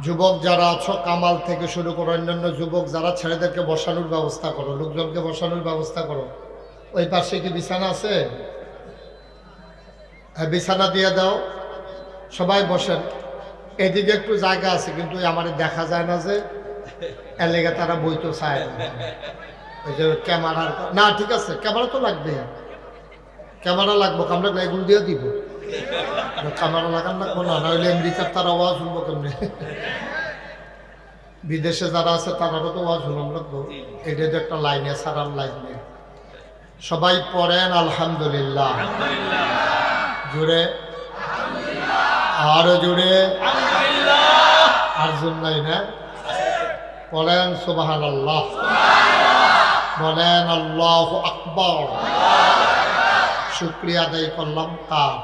যুবক যারা আছো, কামাল থেকে শুরু করো, অন্যান্য যুবক যারা, ছেলেদেরকে বসানোর ব্যবস্থা করো, লোকজনকে বসানোর ব্যবস্থা করো। ওই পাশে কি বিছানা আছে? হ্যাঁ, বিছানা দিয়ে দাও, সবাই বসেন। এদিকে একটু জায়গা আছে, কিন্তু আমার দেখা যায় না, যে এর লেগে তারা বইতো চায় না। ওই যে ক্যামেরার না, ঠিক আছে, ক্যামেরা তো লাগবে, ক্যামেরা লাগবো, আমরা এগুলো দিয়ে দিব। ক্যামেরা লাগান লাগবো না, নাহলে আমেরিকার তার আওয়াজ শুনবো কেমনি? বিদেশে যারা আছে তারারও তো আওয়াজ শুনলাম লাগবো। এটা তো একটা লাইনে সারার লাইন নেই। সবাই পড়েন আলহামদুলিল্লাহ, জুড়ে, আরো জুড়ে, আর জোর নাই না? বলেন সুবহানাল্লাহ, বলেন আল্লাহু আকবার। শুকরিয়া আদায় করলাম কার?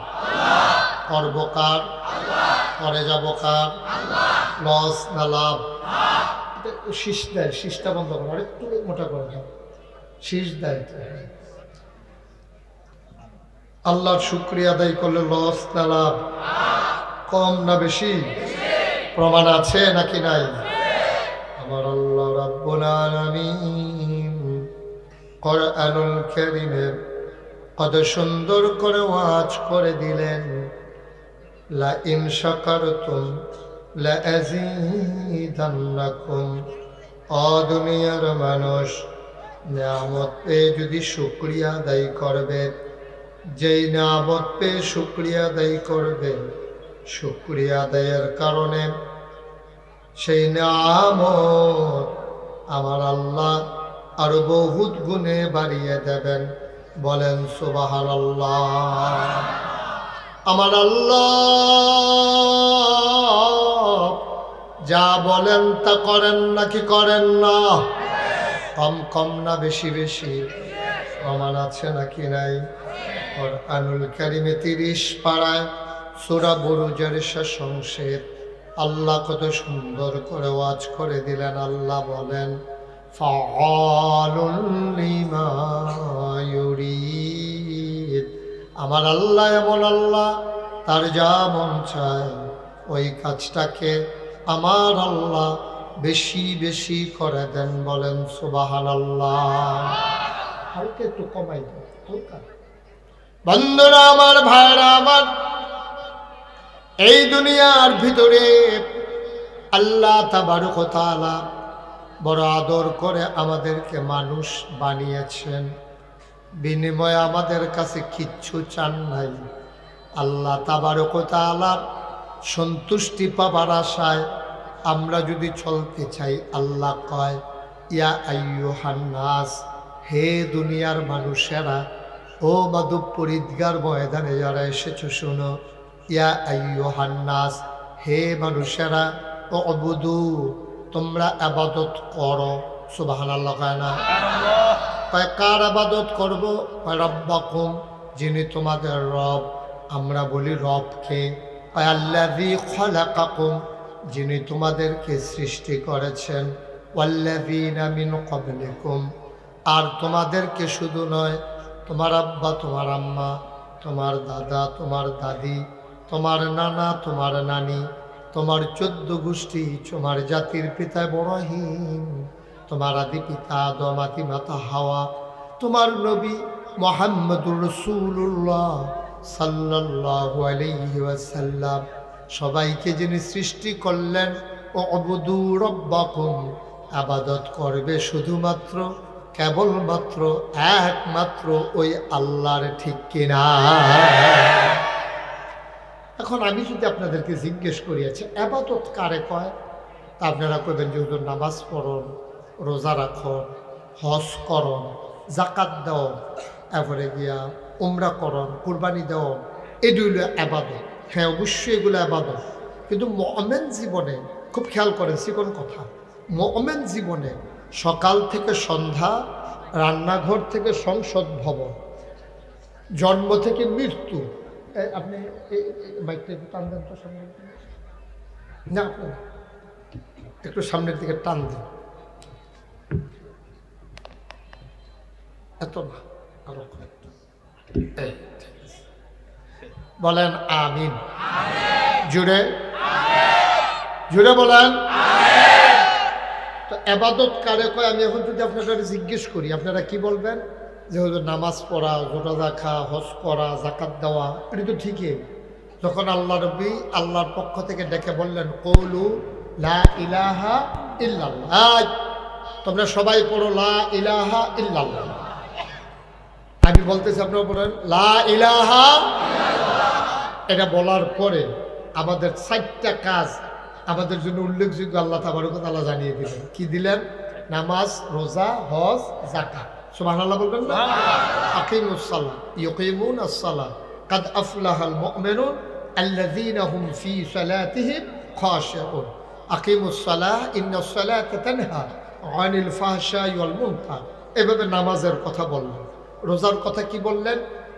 করবো কার? করে যাবো কার? লস না লাভ? শীষ দেয়, শীষটা বন্ধ করো, আর একটু মোটা করে দাও, শীষ দেয়। আল্লাহর শুকরিয়া আদায় করলে লস না লাভ? কম না বেশি? প্রমাণ আছে নাকি নাই? আমার আল্লাহ রাব্বুল আলামিন কোরআনুল কারীমে কত সুন্দর করে ওয়াজ করে দিলেন, লা ইন শাকারতুম লা আযীদান্নাকুম। ও দুনিয়ার মানুষ, নিয়ামত পেয়ে যদি শুকরিয়া আদায় করবে, যেই নিয়ামত পেয়ে শুকরিয়া আদায় করবে, শুকরিয়া আদায়ের কারণে সেই নিয়ামত আমার আল্লাহ আরো বহুত গুণে বাড়িয়ে দেবেন। বলেন সুবহানাল্লাহ। আমার আল্লাহ যা বলেন তা করেন নাকি করেন না? কম কম না বেশি বেশি? প্রমাণ আছে নাকি নাই? কোরআনুল কারীমে 30 পারায় সূরা বুরুজের শেষ অংশে আল্লাহ কত সুন্দর করে ওয়াজ করে দিলেন। আল্লাহ বলেন, ফাআলুন লিমা ইউরিদ। আমার আল্লাহ এমন আল্লাহ, তার যা মন চায় ওই কাজটাকে আমার আল্লাহ বেশি বেশি করে দেন। বলেন সুবহানাল্লাহ। হালকা একটু কমাই দেন হালকা। বন্ধুরা আমার, ভাইরা আমার, এই দুনিয়ার ভিতরে আল্লাহ তাবারক ওয়া তাআলা বড় আদর করে আমাদেরকে মানুষ বানিয়েছেন। বিনিময়ে আমাদের কাছে কিচ্ছু চান নাই। আল্লাহ তাবারক ওয়া তাআলার সন্তুষ্টি পাবার আশায় আমরা যদি চলতে চাই, আল্লাহ কয়, ইয়া আইয়ুহান নাস, হে দুনিয়ার মানুষেরা, ও মাধবপুর ঈদগার ময়দানে যারা এসেছো শোনো, ইয়া আইয়ুহান নাস, হে মানুষেরা, উবুদু, তোমরা ইবাদত করো। সুবহানাল্লাহ কয় না? কয় কার ইবাদত করব? কয় রব্বাকুম, যিনি তোমাদের রব। আমরা বলি রবকে। কয় আল্লাযী খালাকাকুম, যিনি তোমাদেরকে সৃষ্টি করেছেন। ওয়াল্লাযীনা মিন ক্বাবলিকুম, আর তোমাদেরকে শুধু নয়, তোমার আব্বা, তোমার আম্মা, তোমার দাদা, তোমার দাদি, তোমার নানা, তোমার নানি, তোমার 14 গোষ্ঠী, তোমার জাতির পিতা ইব্রাহিম, তোমার আদি পিতা আদম, আদি মাতা হাওয়া, তোমার নবী মুহাম্মদুর রাসূলুল্লাহ সাল্লাল্লাহু আলাইহি ওয়াসাল্লাম, সবাইকে যিনি সৃষ্টি করলেন, উবুদু রাব্বাকুম, ইবাদত করবে শুধুমাত্র, কেবলমাত্র, একমাত্র ওই আল্লাহর। ঠিক কিনা? এখন আমি যদি আপনাদেরকে জিজ্ঞেস করিয়াছি ইবাদত কারে কয়, তা আপনারা কইবেন যে হুজুর নামাজ পড়ুন, রোজা রাখুন, হজ করুন, যাকাত দেও, এরপরে গিয়া উমরা করুন, কুরবানি দেও, এগুলো ইবাদত। হ্যাঁ, অবশ্যই এগুলো ইবাদত। কিন্তু মুমিন জীবনে খুব খেয়াল করেন, কোন কথা, মুমিন জীবনে সকাল থেকে সন্ধ্যা, রান্নাঘর থেকে সংসদ ভবন, জন্ম থেকে মৃত্যু। আপনি মাইকটা একটু টান দেন তো সামনের দিকে। না, আপনার একটু সামনের দিকে টান দেন। এত না, আরো বলেন আমিন জুড়ে। জুড়ে বলেন। তো এবাদত কারে কয়? আমি এখন যদি আপনারা জিজ্ঞেস করি আপনারা কি বলবেন? যে হলো নামাজ পড়া, রোজা রাখা, হজ করা, জাকাত দেওয়া, এটা তো ঠিকই। যখন আল্লাহ নবী আল্লাহর পক্ষ থেকে ডেকে বললেন কৌলু লা ইলাহা ইল্লাল্লাহ, তোমরা সবাই পড়ো লা ইলাহা ইল্লাল্লাহ। আমি বলতেছি আপনারা বলেন লা ইলাহা। এটা বলার পরে আমাদের 4টা কাজ আমাদের জন্য উল্লেখযোগ্য আল্লাহ তাবারক ওয়া তাআলা জানিয়ে দিলেন। কি দিলেন? নামাজ, রোজা, হজ, যাকাত। সুবহানাল্লাহ বলবেন না? আকিমুস সালাহ ইউকিমুনাস সালাহ কাদ আফলাহাল মুমিনুন আল্লাযীনা হুম ফী সালাতিহিম খাশিউন। আকিমুস সালাহ ইন্নাস সালাতা তানহা আনিল ফাহশাই ওয়াল মুনকার। এভাবে নামাজের কথা বললেন। রোজার কথা কি বললেন?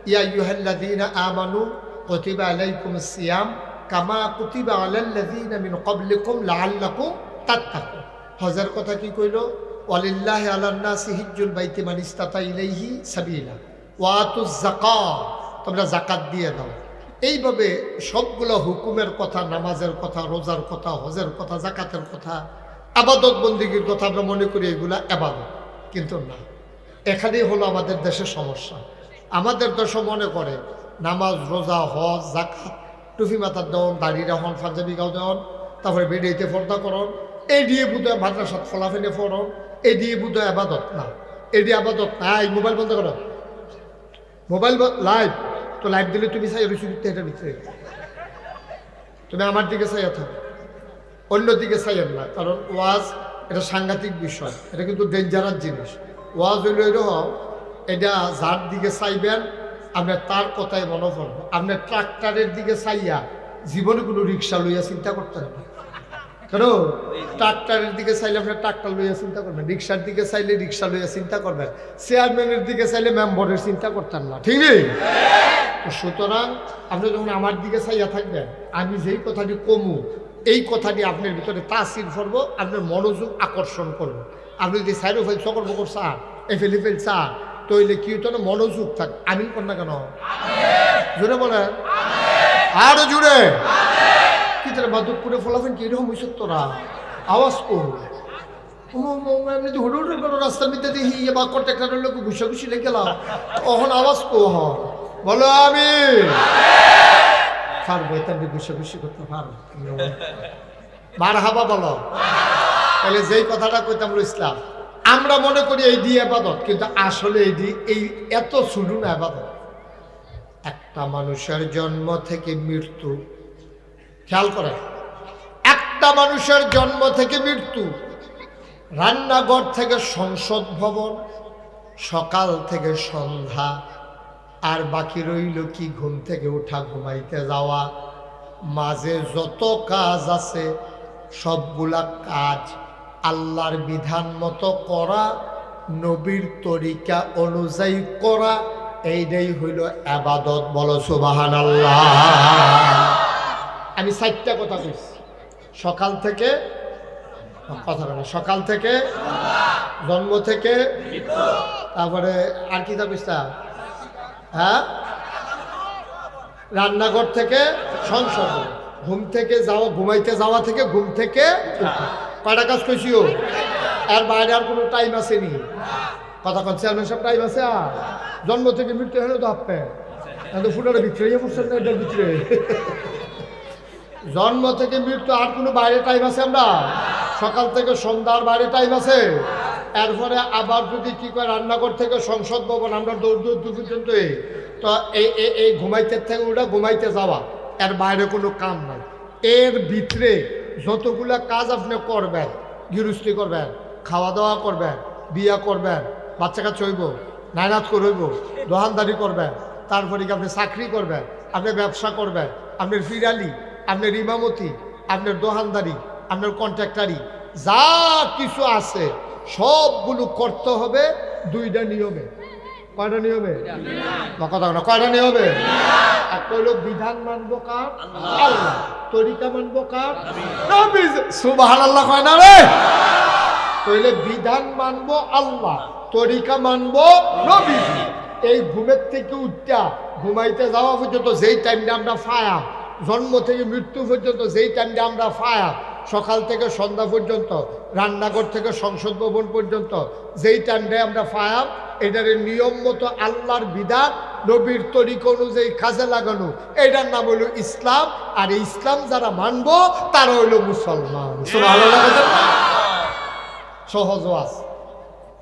ইয়া আইয়ুহাল্লাযীনা আমানু কুতিবা আলাইকুমুস সিয়াম কামা কুতিবা আলাল্লাযীনা মিন ক্বাবলিকুম লাআল্লাকুম তাত্তাকুন। হজের কথা কি কইল? ওয়ালিল্লাহি আলান নাসি হিজ্জুল বাইতি মান ইসতাতা ইলাইহি সাবিলা ওয়া আতুজ যাকাত, তোমরা যাকাত দিয়ে দাও। এইভাবে সবগুলো হুকুমের কথা, নামাজের কথা, রোজার কথা, হজের কথা, যাকাতের কথা, ইবাদত বন্দেগীর কথা আমরা মনে করি এগুলা ইবাদত, কিন্তু না। এখানেই হলো আমাদের দেশের সমস্যা। আমাদের দেশে মনে করে নামাজ, রোজা, হজ, যাকাত, টুপি মাথার দেওয়ান, দাড়ি রাখন, পাঞ্জাবি গাও দেওয়ান, তারপরে বেডিতে পর্দা করন, এই দিয়ে বুধহয় মাদ্রাসাত ফলাফেলে পড়ন, এই দিয়ে বুধহয় আবাদত না। এটি আবাদত না। এই মোবাইল বন্ধ করো, মোবাইল লাইভ তো লাইভ দিলে তুমি চাই রুচি করতে, এটার ভিতরে তুমি আমার দিকে চাইয়া থাকো, অন্য দিকে চাইয়েন না। কারণ ওয়াজ এটা সাংঘাতিক বিষয়, এটা কিন্তু ডেঞ্জারাস জিনিস। ওয়াজ হইল এরকম, এটা যার দিকে চাইবেন আপনার তার কথাই মনে পড়বে। আপনার ট্রাক্টরের দিকে চাইয়া জীবনে কোনো রিক্সা লইয়া চিন্তা করতে হবে। কেন? ট্রাক্টরের দিকে চাইলে আপনার ট্রাক্টর লইয়া চিন্তা করবেন, রিক্সার দিকে চাইলে রিক্সা লইয়া চিন্তা করবেন, চেয়ারম্যানের দিকে চাইলে মেম্বারের চিন্তা করতেন না, ঠিক নেই? সুতরাং আপনি যখন আমার দিকে চাইয়া থাকবেন, আমি যেই কথাটি কমু এই কথাটি আপনার ভিতরে তাসির করব, আপনার মনোযোগ আকর্ষণ করবো। আপনি যদি সাইড ফেল চকর বকর চা এফেলি ফেল চা তৈলে কি হতো না, মনোযোগ থাক। আমিন কর না কেন? জোরে বলেন, আরো জোরে। কি তোরা মাধবপুরে ফলাফেন কি এরকম হয়েছে? তোরা আওয়াজ কর। এমনি তো হুড় হুড় করো রাস্তার মধ্যে দেখি বা কন্ট্রাক্টরের লোক ঘুষা ঘুষি লেগে গেলাম, তখন আওয়াজ কো হ বলো আমি পারবো, এটা ঘুষা ঘুষি করতে পারবো। মারহাবা বলো। তাহলে যেই কথাটা কইতাম ইসলাম, আমরা মনে করি এই দিয়ে আবাদত, কিন্তু আসলে এই এত শুরু না আবাদত। একটা মানুষের জন্ম থেকে মৃত্যু, খেয়াল করে, একটা মানুষের জন্ম থেকে মৃত্যু, রান্নাঘর থেকে সংসদ ভবন, সকাল থেকে সন্ধ্যা, আর বাকি রইল কি ঘুম থেকে ওঠা, ঘুমাইতে যাওয়া, মাঝে যত কাজ আছে সবগুলা কাজ আল্লাহর বিধান মতো করা, নবীর তরিকা অনুযায়ী করা, এইটাই হইল ইবাদত। বলো সুবহানাল্লাহ। আমি 4টা কথা কইছি। সকাল থেকে কথা বলে, সকাল থেকে জন্ম থেকে, তারপরে আর কি কইছা? হ্যাঁ, রান্নাঘর থেকে সংসদ, ঘুম থেকে যাওয়া, ঘুমাইতে যাওয়া থেকে ঘুম থেকে কয়টা কাজ কইছিও? আর বাইরে আর কোনো টাইম আসেনি? কথা কন চেয়ারম্যান সব টাইম আছে? আর জন্ম থেকে মৃত্যু হলো তো আপনি ফুটারে ভিতরে পড়ছেন না, এটার ভিতরে জন্ম থেকে মৃত্যু আর কোনো বাইরে টাইম আছে? আমরা সকাল থেকে সন্ধ্যার বাইরে টাইম আছে? এরপরে আবার যদি কি করে রান্নাঘর থেকে সংসদ ভবন, আমরা দৌড় পর্যন্ত তো এই ঘুমাইতে থেকে ওটা ঘুমাইতে যাওয়া, এর বাইরে কোনো কাম নাই। এর ভিতরে যতগুলা কাজ আপনি করবেন, গৃহস্থী করবেন, খাওয়া দাওয়া করবেন, বিয়া করবেন, বাচ্চা কাচ্চা হইব, নাইনাত করইব, দোকানদারি করবেন, তারপরে কি আপনি চাকরি করবেন, আপনি ব্যবসা করবেন, আপনার ফিরালি, আপনার ইমামতি, আপনার দোকানদারি, আপনার কন্ট্রাক্টারি, যা কিছু আছে সবগুলো করতে হবে 2টা নিয়মে। কয়টা নিয়মে? কথা না, কয়টা নিয়মে? একটা হলো বিধান মানবো কার? আল্লাহ। তরিকা মানবো কার? নবী। সুবহানাল্লাহ কয় না রে? তাহলে বিধান মানবো আল্লাহ, তরিকা মানবো নবী। এই ঘুমের থেকে উঠা ঘুমাইতে যাওয়া পর্যন্ত যেই টাইমটা আমরা ফায়া, জন্ম থেকে মৃত্যু পর্যন্ত যেই টাইমটা আমরা ফায়া, সকাল থেকে সন্ধ্যা পর্যন্ত, রান্নাঘর থেকে সংসদ ভবন পর্যন্ত যেই টাইমটায় আমরা পায়াম, এটার নিয়ম মতো আল্লাহর বিধান নবীর তরিকা অনুযায়ী কাজে লাগানো, এটার নাম হলো ইসলাম। আর এই ইসলাম যারা মানবো তারা হইলো মুসলমান। সহজ আছে।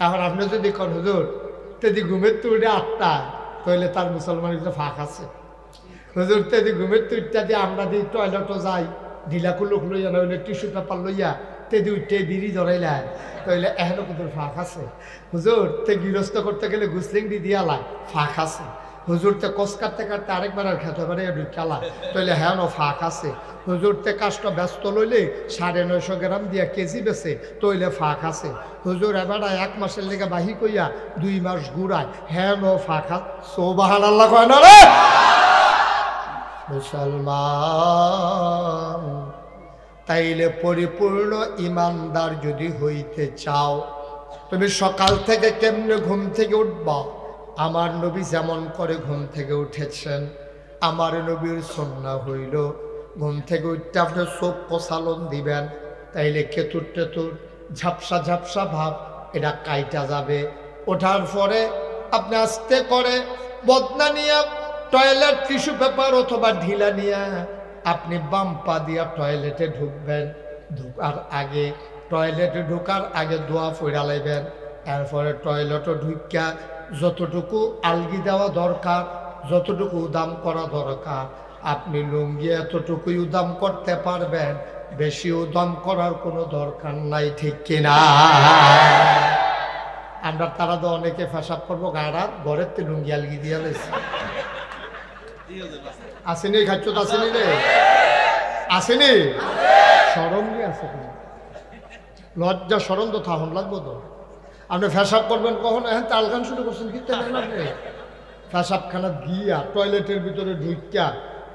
এখন আপনি যদি কোন হুজুর তেদি ঘুমের তুলে 8টা, তাহলে তার মুসলমানের ভিতরে ফাঁক আছে। হুজুর তেদি ঘুমের তুইটা দিয়ে আমরা দিই টয়লেটও যাই, ঢিলা কুলুক লইয়া না হইলে টিস্যু পেপার লইয়া তেদি উঠে বিড়ি ধরাইলাই, তাহলে এখনো কিন্তু ফাঁক আছে। হুজুর তে গৃহস্থ করতে গেলে গুসলিং দি দিয়ালাই, ফাঁক আছে। হুজুর তে কস কাটতে কাটতে আরেকবার আর খেতে পারে ঢুকালা, তাহলে হ্যাঁ ফাঁক আছে। হুজুর তে কাজটা ব্যস্ত লইলে 950 গ্রাম দিয়া কেজি বেছে, তৈলে ফাঁক আছে। হুজুর এবার 1 মাসের লেগে বাহি কইয়া 2 মাস ঘুরায়, হ্যাঁ ফাঁক আছে। সুবহানাল্লাহ কয় না রে মুসলমান। তাইলে পরিপূর্ণ ইমানদার যদি হইতে চাও, তুমি সকাল থেকে কেমনে ঘুম থেকে উঠবা? আমার নবী যেমন করে ঘুম থেকে উঠেছেন, আমার নবীর সুন্নাহ হইল ঘুম থেকে উঠতে আপনি চোখ প্রসালন দিবেন, তাইলে কেতুর টেতুর ঝাপসা ঝাপসা ভাব এটা কাইটা যাবে। ওঠার পরে আপনি আস্তে করে বদনা নিয়ে টয়লেট টিস্যু পেপার অথবা ঢিলা নিয়ে আপনি বাম পা দিয়া টয়লেটে ঢুকবেন। টয়লেটে ঢুকার আগে দোয়া পড়া লাইবেন। এরপরে টয়লেটও ঢুকা যতটুকু আলগি দেওয়া দরকার, যতটুকু উদাম করা দরকার, আপনি লুঙ্গি এতটুকুই উদাম করতে পারবেন, বেশি উদাম করার কোনো দরকার নাই, ঠিক কিনা? আমরা তারা তো অনেকে ফেসাব করবো গাড়া ঘরের তে লুঙ্গি আলগি দিয়া লাইছে। আসেনি খাচ্ছ তো আসেনি রে, আসেনি সরম নিয়ে আসে, লজ্জা সরম তো থাহন লাগবো তো। আপনি ফেসাব করবেন কখন? হ্যাঁ তাল গান শুরু করছেন কি আপনি ফেসাবখানা গিয়া টয়লেটের ভিতরে ঢুকিয়া,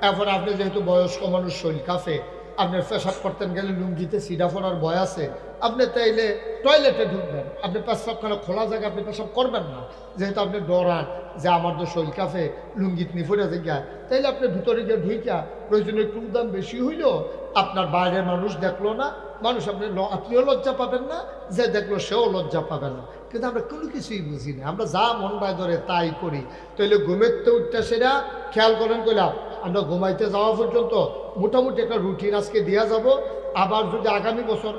এখন আপনি যেহেতু বয়স্ক মানুষ শরীর কাফে, আপনি পেশাব করতেন গেলে লুঙ্গিতে সিডা ফোনার ভয় আছে, আপনি তাইলে টয়লেটে ঢুকবেন। আপনি পেশাবখানা খোলা জায়গায় আপনি পেশাব করবেন না, যেহেতু আপনি ডরান যে আমার তো শরীর কাফে লুঙ্গিত নিফুরে জায়গায়, তাইলে আপনি ভিতরে গিয়ে ঢুকিয়া প্রয়োজনে একটু দাম বেশি হইল, আপনার বাইরের মানুষ দেখলো না, মানুষ আপনিও লজ্জা পাবেন না, যে দেখলো সেও লজ্জা পাবে না। কিন্তু আমরা কোনো কিছুই বুঝি না, আমরা যা মন রায় ধরে তাই করি। তাইলে ঘুমের তো উঠতে সেটা খেয়াল করেন কইলাম, আমরা ঘুমাইতে যাওয়া পর্যন্ত মোটামুটি একটা রুটিন আজকে দেওয়া যাব। আবার যদি আগামী বছর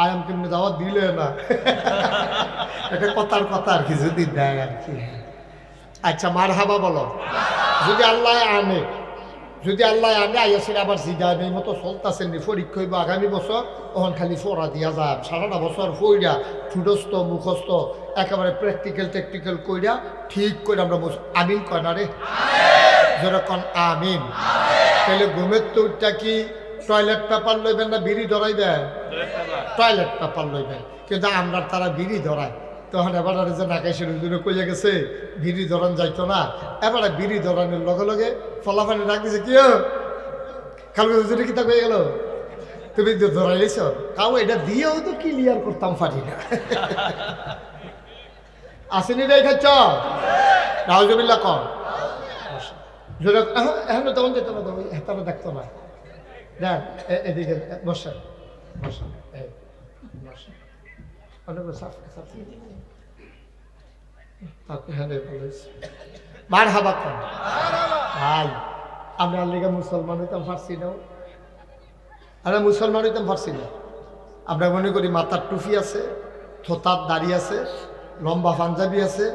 আয়াম কেমনি দাওয়াত দিলে না এটা কথার কথা আর কি, যদি দেয় আর কি। আচ্ছা মারহাবা বলো। যদি আল্লাহ আনে, যদি আল্লাহ আনে আইয়াছেন আবার জিদান এই মতো চলতেছেন পরীক্ষা হইব আগামী বছর, তখন খালি ফোড়া দিয়া যায় সারাটা বছর ফইরা ঠুডস্থ মুখস্থ একেবারে প্র্যাকটিক্যাল টেকনিক্যাল কইরা ঠিক করে আমরা আমিন কয় না রে, যেরকম আমিন। তাহলে ঘুমের তোরটা কি টয়লেট পেপার লইবেন না বিড়ি ধরাইবেন? Toilet paper লইবেন। কিন্তু আমরা তারা বিড়ি ধরায়, তখন এবার যে নাকাইশের হুজুরে কইয়া গেছে বিড়ি ধরান যাইতো না, এবারে বিড়ি ধরানোর লগে লগে ফলাফানি ডাক দিছে, কি কালকে হুজুরে কিতা কয়ে গেল তুমি ধরাইলেছ, কাউ এটা দিয়েও তো ক্লিয়ার করতাম পারি না। আসেনি রে খাচ্ছ রাউজবিল্লা কর এখন তখন যেত না, তারা দেখতো না। দেখ এদিকে বসেন বসেন মার হাবা কর ভাই, আমরা আল্লিগা মুসলমান হইতাম পারছি না, আমরা মুসলমান হইতাম পারছি না। আমরা মনে করি মাথার টুপি আছে, থোতার দাড়ি আছে, লম্বা পাঞ্জাবি আছে,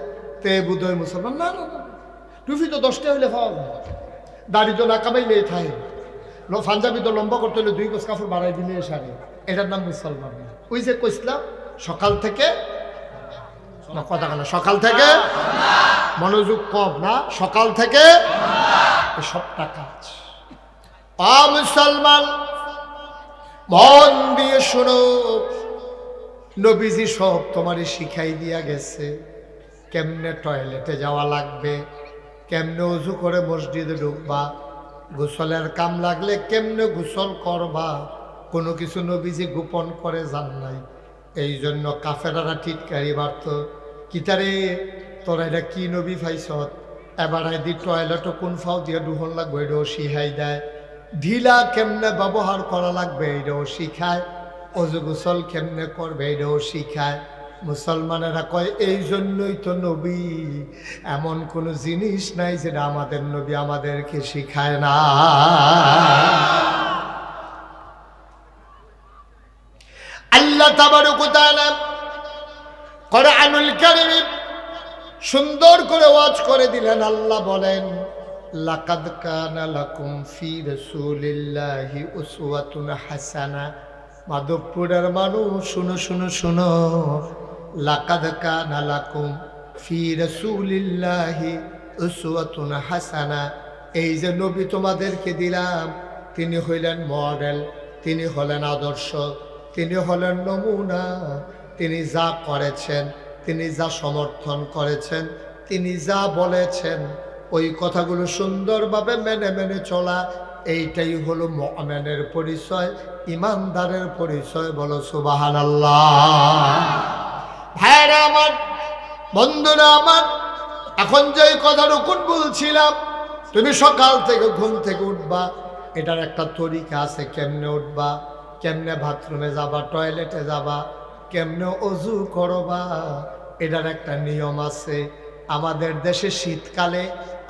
তে বুধই মুসলমান। না না না, টুপি তো 10টা হইলে পাওয়া যায়, দাড়ি তো না কামাইলে থাকে, পাঞ্জাবি তো লম্বা করতে হলে 2 গজ কাপড় বাড়াই দিলে সারে, এটার নাম মুসলমান। ওই যে কইসলাম সকাল থেকে কথা কেন, সকাল থেকে মনোযোগ কম না, সকাল থেকে সবটা কাজ। মুসলমান মন দিয়ে শোনো, নবীজি সব তোমারে শিখাই দিয়া গেছে, কেমনে টয়লেটে যাওয়া লাগবে, কেমনে উজু করে মসজিদে ঢুকবা, গোসলের কাম লাগলে কেমনে গোসল করবা, কোনো কিছু নবীজি গোপন করে যান নাই। এই জন্য কাফেরারা টিটকারি বাড়ত, কিতারে তোরা এটা কি নবী ফাইছত, এবার দি টয়লেটও কোন ফাও দিয়ে দুহন লাগবে এটাও শিহাই দেয়। ঢিলা কেমনে ব্যবহার করা লাগবে এটাও শিখায়, অজু গোসল কেমনে করবে এটাও শিখায়। মুসলমানেরা কয় এই জন্যই তো নবী, এমন কোনো জিনিস নাই যেটা আমাদের নবী আমাদেরকে শিখায় না। আল্লাহ তাবারক ওয়া তাআলা কুরআনুল কারীম সুন্দর করে ওয়াজ করে দিলেন। আল্লাহ বলেন, লাকাদ কানা লাকুম ফি রাসূলিল্লাহি উসওয়াতুন হাসানা। মাধবপুরের মানুষ শুনো শুনো শুনো, লাকাদ কানা লাকুম ফি রাসূলিল্লাহি উসওয়াতুন হাসানা। এই যে নবী তোমাদেরকে দিলাম, তিনি হইলেন মডেল, তিনি হলেন আদর্শ, তিনি হলেন নমুনা। তিনি যা করেছেন, তিনি যা সমর্থন করেছেন, তিনি যা বলেছেন, ওই কথাগুলো সুন্দরভাবে মেনে মেনে চলা, এইটাই হলো মুমিনের পরিচয়, ইমানদারের পরিচয়। বলো সুবহানাল্লাহ। ভাইরা আমার, বন্ধুরা আমার, এখন যে কথাটুকু বলছিলাম, তুমি সকাল থেকে ঘুম থেকে উঠবা, এটার একটা তরিকা আছে। কেমনে উঠবা, কেমনে বাথরুমে যাবা, টয়লেটে যাবা, কেমনে অজু করবা, এটার একটা নিয়ম আছে। আমাদের দেশে শীতকালে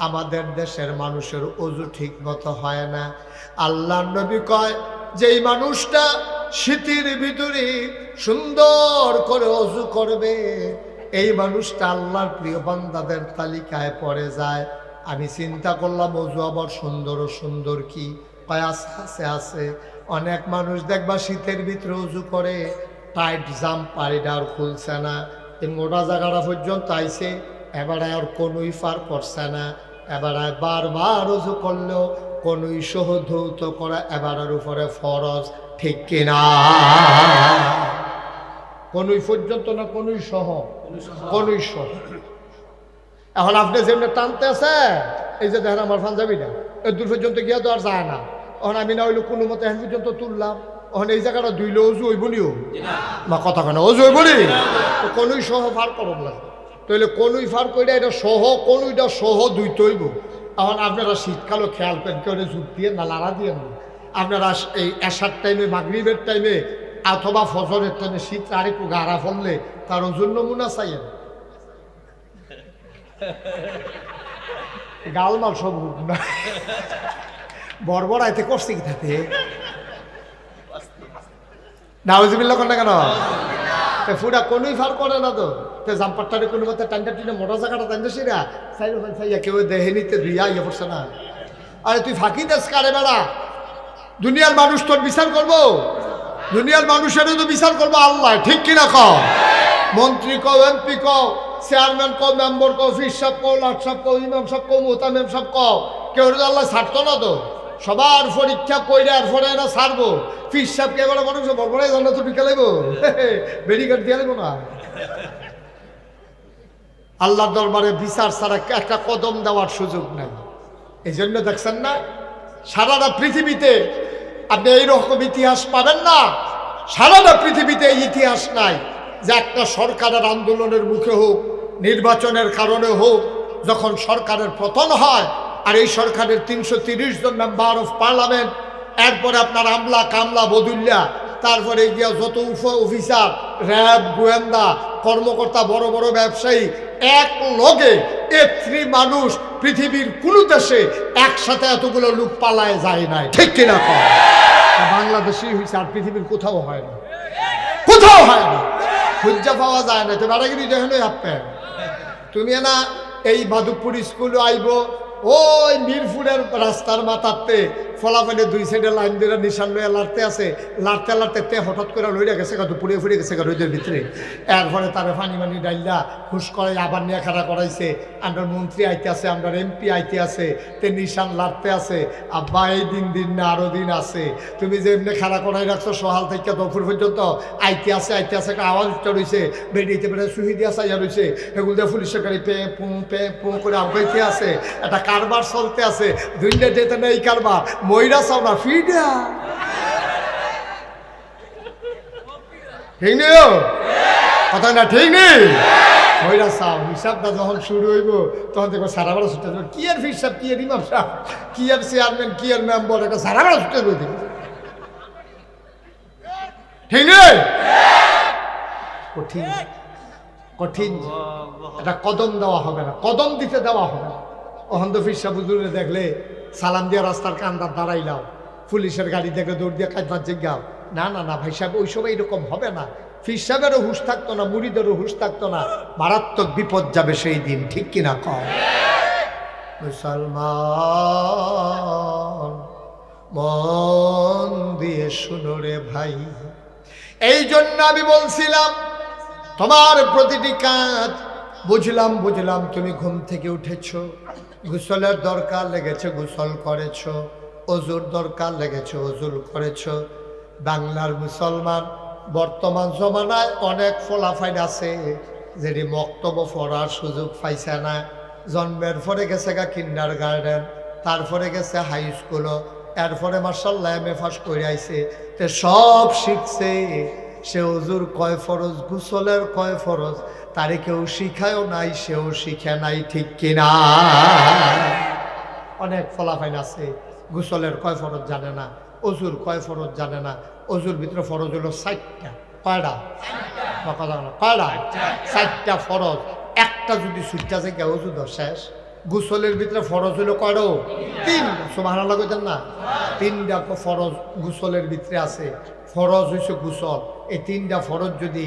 আমাদের দেশের মানুষের অজু ঠিক মতো হয় না। আল্লাহর নবী কয়, যেই মানুষটা শীতের ভিতরে সুন্দর করে অজু করবে, এই মানুষটা আল্লাহর প্রিয় বান্দাদের তালিকায় পড়ে যায়। আমি চিন্তা করলাম, অজু আবার সুন্দর ও সুন্দর কি? কয় আছে আছে। অনেক মানুষ দেখবা শীতের ভিতরে অজু করে, টাইট জাম্পার এটা আর খুলছে না, এই মোটা জায়গাটা পর্যন্ত আইছে, এবার আর কোনোই ফার করছে না। এবার বারবার অজু করলেও কোনোই সহ ধৌত করা এবারের উপরে ফরজ, ঠিক কিনা? কোনোই পর্যন্ত না, কোনোই সহ, কোনোই সহ। এখন আপনি যেমনি টানতে আছে, এই যে দেখেন আমার পাঞ্জাবিটা এর দূর পর্যন্ত গিয়ে তো আর যায় না। এখন আমি না হইলে কোনো মতে এখন পর্যন্ত তুললাম, এখন এই জায়গাটা ধুইলে অজু হইব নিও বা কথা কেন অজু হইব নি, তো কোনোই সহ ফার করব লাগবে। তাহলে কোনোই ফার করে এটা সহ, কোনোইটা সহ ধুইতে হইব। এখন আপনারা শীতকালও খেয়াল করেন, কেউ জুট দিয়ে না লাড়া দিয়ে না। আপনারা এই এশার টাইমে, মাগরিবের টাইমে অথবা ফজরের টাইমে শীত আর একটু গাড়া ফললে তার ওজন নমুনা চাইয়েন, গালমাল সব না বর্বর আইতে করছে কি থাকে নাউজুবিল্লাহ কর না কেন? ফুটা কোনোই ফার করে না তো, জাম্পারটারে কোনো মতে টাইনটা টিনে মোটা জায়গাটা টাইনটা সেরা চাইয়া কেউ দেহে নিতে ধুইয়া ইয়ে পড়ছে না। আরে তুই ফাঁকি দেশ কারে বেড়া, দুনিয়ার মানুষ তোর বিচার করবো, দুনিয়ার মানুষেরও তো বিচার করবো আল্লাহ, ঠিক কিনা কও? মন্ত্রী কও, এমপি কও, চেয়ারম্যান কও, মেম্বার কও, ফির সাহেব কও, লাট সাহেব কও, ইমাম সাহেব কও, মোহতামিম সাহেব কও, কেউ আল্লাহ ছাড়তো না তো। সবার পরীক্ষা কইরে আর পরে এরা ছাড়বো। ফির সাহেবকে এবার মানুষ বরবরাই জানা তো ঢুকে লাগবো, বেরিকার দিয়ে লাগবো না। আল্লাহর দরবারে বিচার ছাড়া একটা কদম দেওয়ার সুযোগ নেই। এই জন্য দেখছেন না, সারাটা পৃথিবীতে আপনি এইরকম ইতিহাস পাবেন না, সারাটা পৃথিবীতে এই ইতিহাস নাই যে একটা সরকারের আন্দোলনের মুখে হোক, নির্বাচনের কারণে হোক, যখন সরকারের পতন হয় আর এই সরকারের 330 জন মেম্বার অফ পার্লামেন্ট, এরপরে আপনার আমলা কামলা বদুল্লা, তারপরে গিয়া যত অফিসার, র্যাব, গোয়েন্দা কর্মকর্তা, বড় বড় ব্যবসায়ী, এক লগে এত্রি মানুষ পৃথিবীর কোন দেশে একসাথে এতগুলো লোক পালায় যায় নাই, ঠিক কিনা? বাংলাদেশই হয়েছে, আর পৃথিবীর কোথাও হয় না, কোথাও হয় না, খুঁজা পাওয়া যায় না। তো বেড়াগিরি দেখেন আপনার, তুমি না এই মাধবপুর স্কুলে আইব, ওই মিরপুরের রাস্তার মাথাতে ফলাফলে দুই সাইডে লাইন দিয়ে নিশান লইয়া লাড়তে আছে, লাড়তে লাড়তে হঠাৎ করে লইয়া গেছে তো পুড়ে ফুড়ে গেছে রোদের ভিতরে। এরপরে তারা পানি মানি ডাইলা হুশ করাই আবার নিয়ে খাড়া করাইছে, আমরা মন্ত্রী আইতে আছে, আমরা এমপি আইতে আছে, তে নিশান লাড়তে আছে। আব্বা এই দিন না আরো দিন আছে, তুমি যে এমনি খাড়া করাই রাখছো সহাল থেকে দুপুর পর্যন্ত আইতে আছে একটা আওয়াজ উঠতে রয়েছে, বেরিয়েতে বেড়ে সুহি দিয়া চাইয়া রয়েছে, এগুলো দিয়ে পুলিশের গাড়ি পে পু করে আগাইতে আছে, একটা কারবার চলতে আছে, দুইটা যেতে নেই কারবার, ময়রা চাও না ফিডা, ঠিক নেই কথা না, ঠিক নেই? হইরা চাও হিসাবটা যখন শুরু হইব তখন দেখবো সারা বেলা ছুটে যাবে। কি আর হিসাব, কি আর ইমাম সাহেব, কি আর চেয়ারম্যান, কি আর মেম্বার, একটা সারা বেলা ছুটে যাবে। ঠিক নেই? কঠিন কঠিন, এটা কদম দেওয়া হবে না, কদম দিতে দেওয়া হবে না। ওখান তো ফিরসা বুজুরে দেখলে সালাম দিয়া রাস্তার কান্দার দাঁড়াইলাম, পুলিশের গাড়ি দেখলে দৌড় দিয়ে কাজবার জিজ্ঞাও। না না না ভাই সাহেব, ওই সময় এরকম হবে না। ফির সাহেবেরও হুঁশ থাকতো না, মুড়িদেরও হুঁশ থাকতো না, মারাত্মক বিপদ যাবে সেই দিন। ঠিক কিনা কম? মুসলমান মন দিয়ে শুনো রে ভাই, এই জন্য আমি বলছিলাম তোমার প্রতিটি কাজ বুঝলাম বুঝলাম, তুমি ঘুম থেকে উঠেছ, গোসলের দরকার লেগেছে গোসল করেছ, অজুর দরকার লেগেছে অজুর করেছ। বাংলার মুসলমান বর্তমান জমানায় অনেক ফলাফাইন আছে যেটি মক্তব্য পড়ার সুযোগ পাইছে না। জন্মের পরে গেছে গা কিন্ডার গার্ডেন, তারপরে গেছে হাই স্কুলও, এরপরে মার্শাল্লাহ এম এ পাস করে আইছে, তে সব শিখছে। সে অজুর কয় ফরজ, গোসলের কয় ফরজ তারে কেউ শিখায়ও নাই, সেও শিখে নাই। ঠিক কিনা? অনেক ফলাফাইন আছে গোসলের কয় ফরজ জানে না, অজুর কয় ফরজ জানে না। অজুর ভিতরে ফরজ হলো 4টা। কয়টা? কয়টা? 4টা ফরজ। একটা যদি সুইটা থেকে অজু ধর শেষ। গোসলের ভিতরে ফরজ হলো কয়টা? 3। সুবহানাল্লাহ কইতেন না? 3টা ফরজ গোসলের ভিতরে আছে। ফরজ হইছে গোসল। এই 3টা ফরজ যদি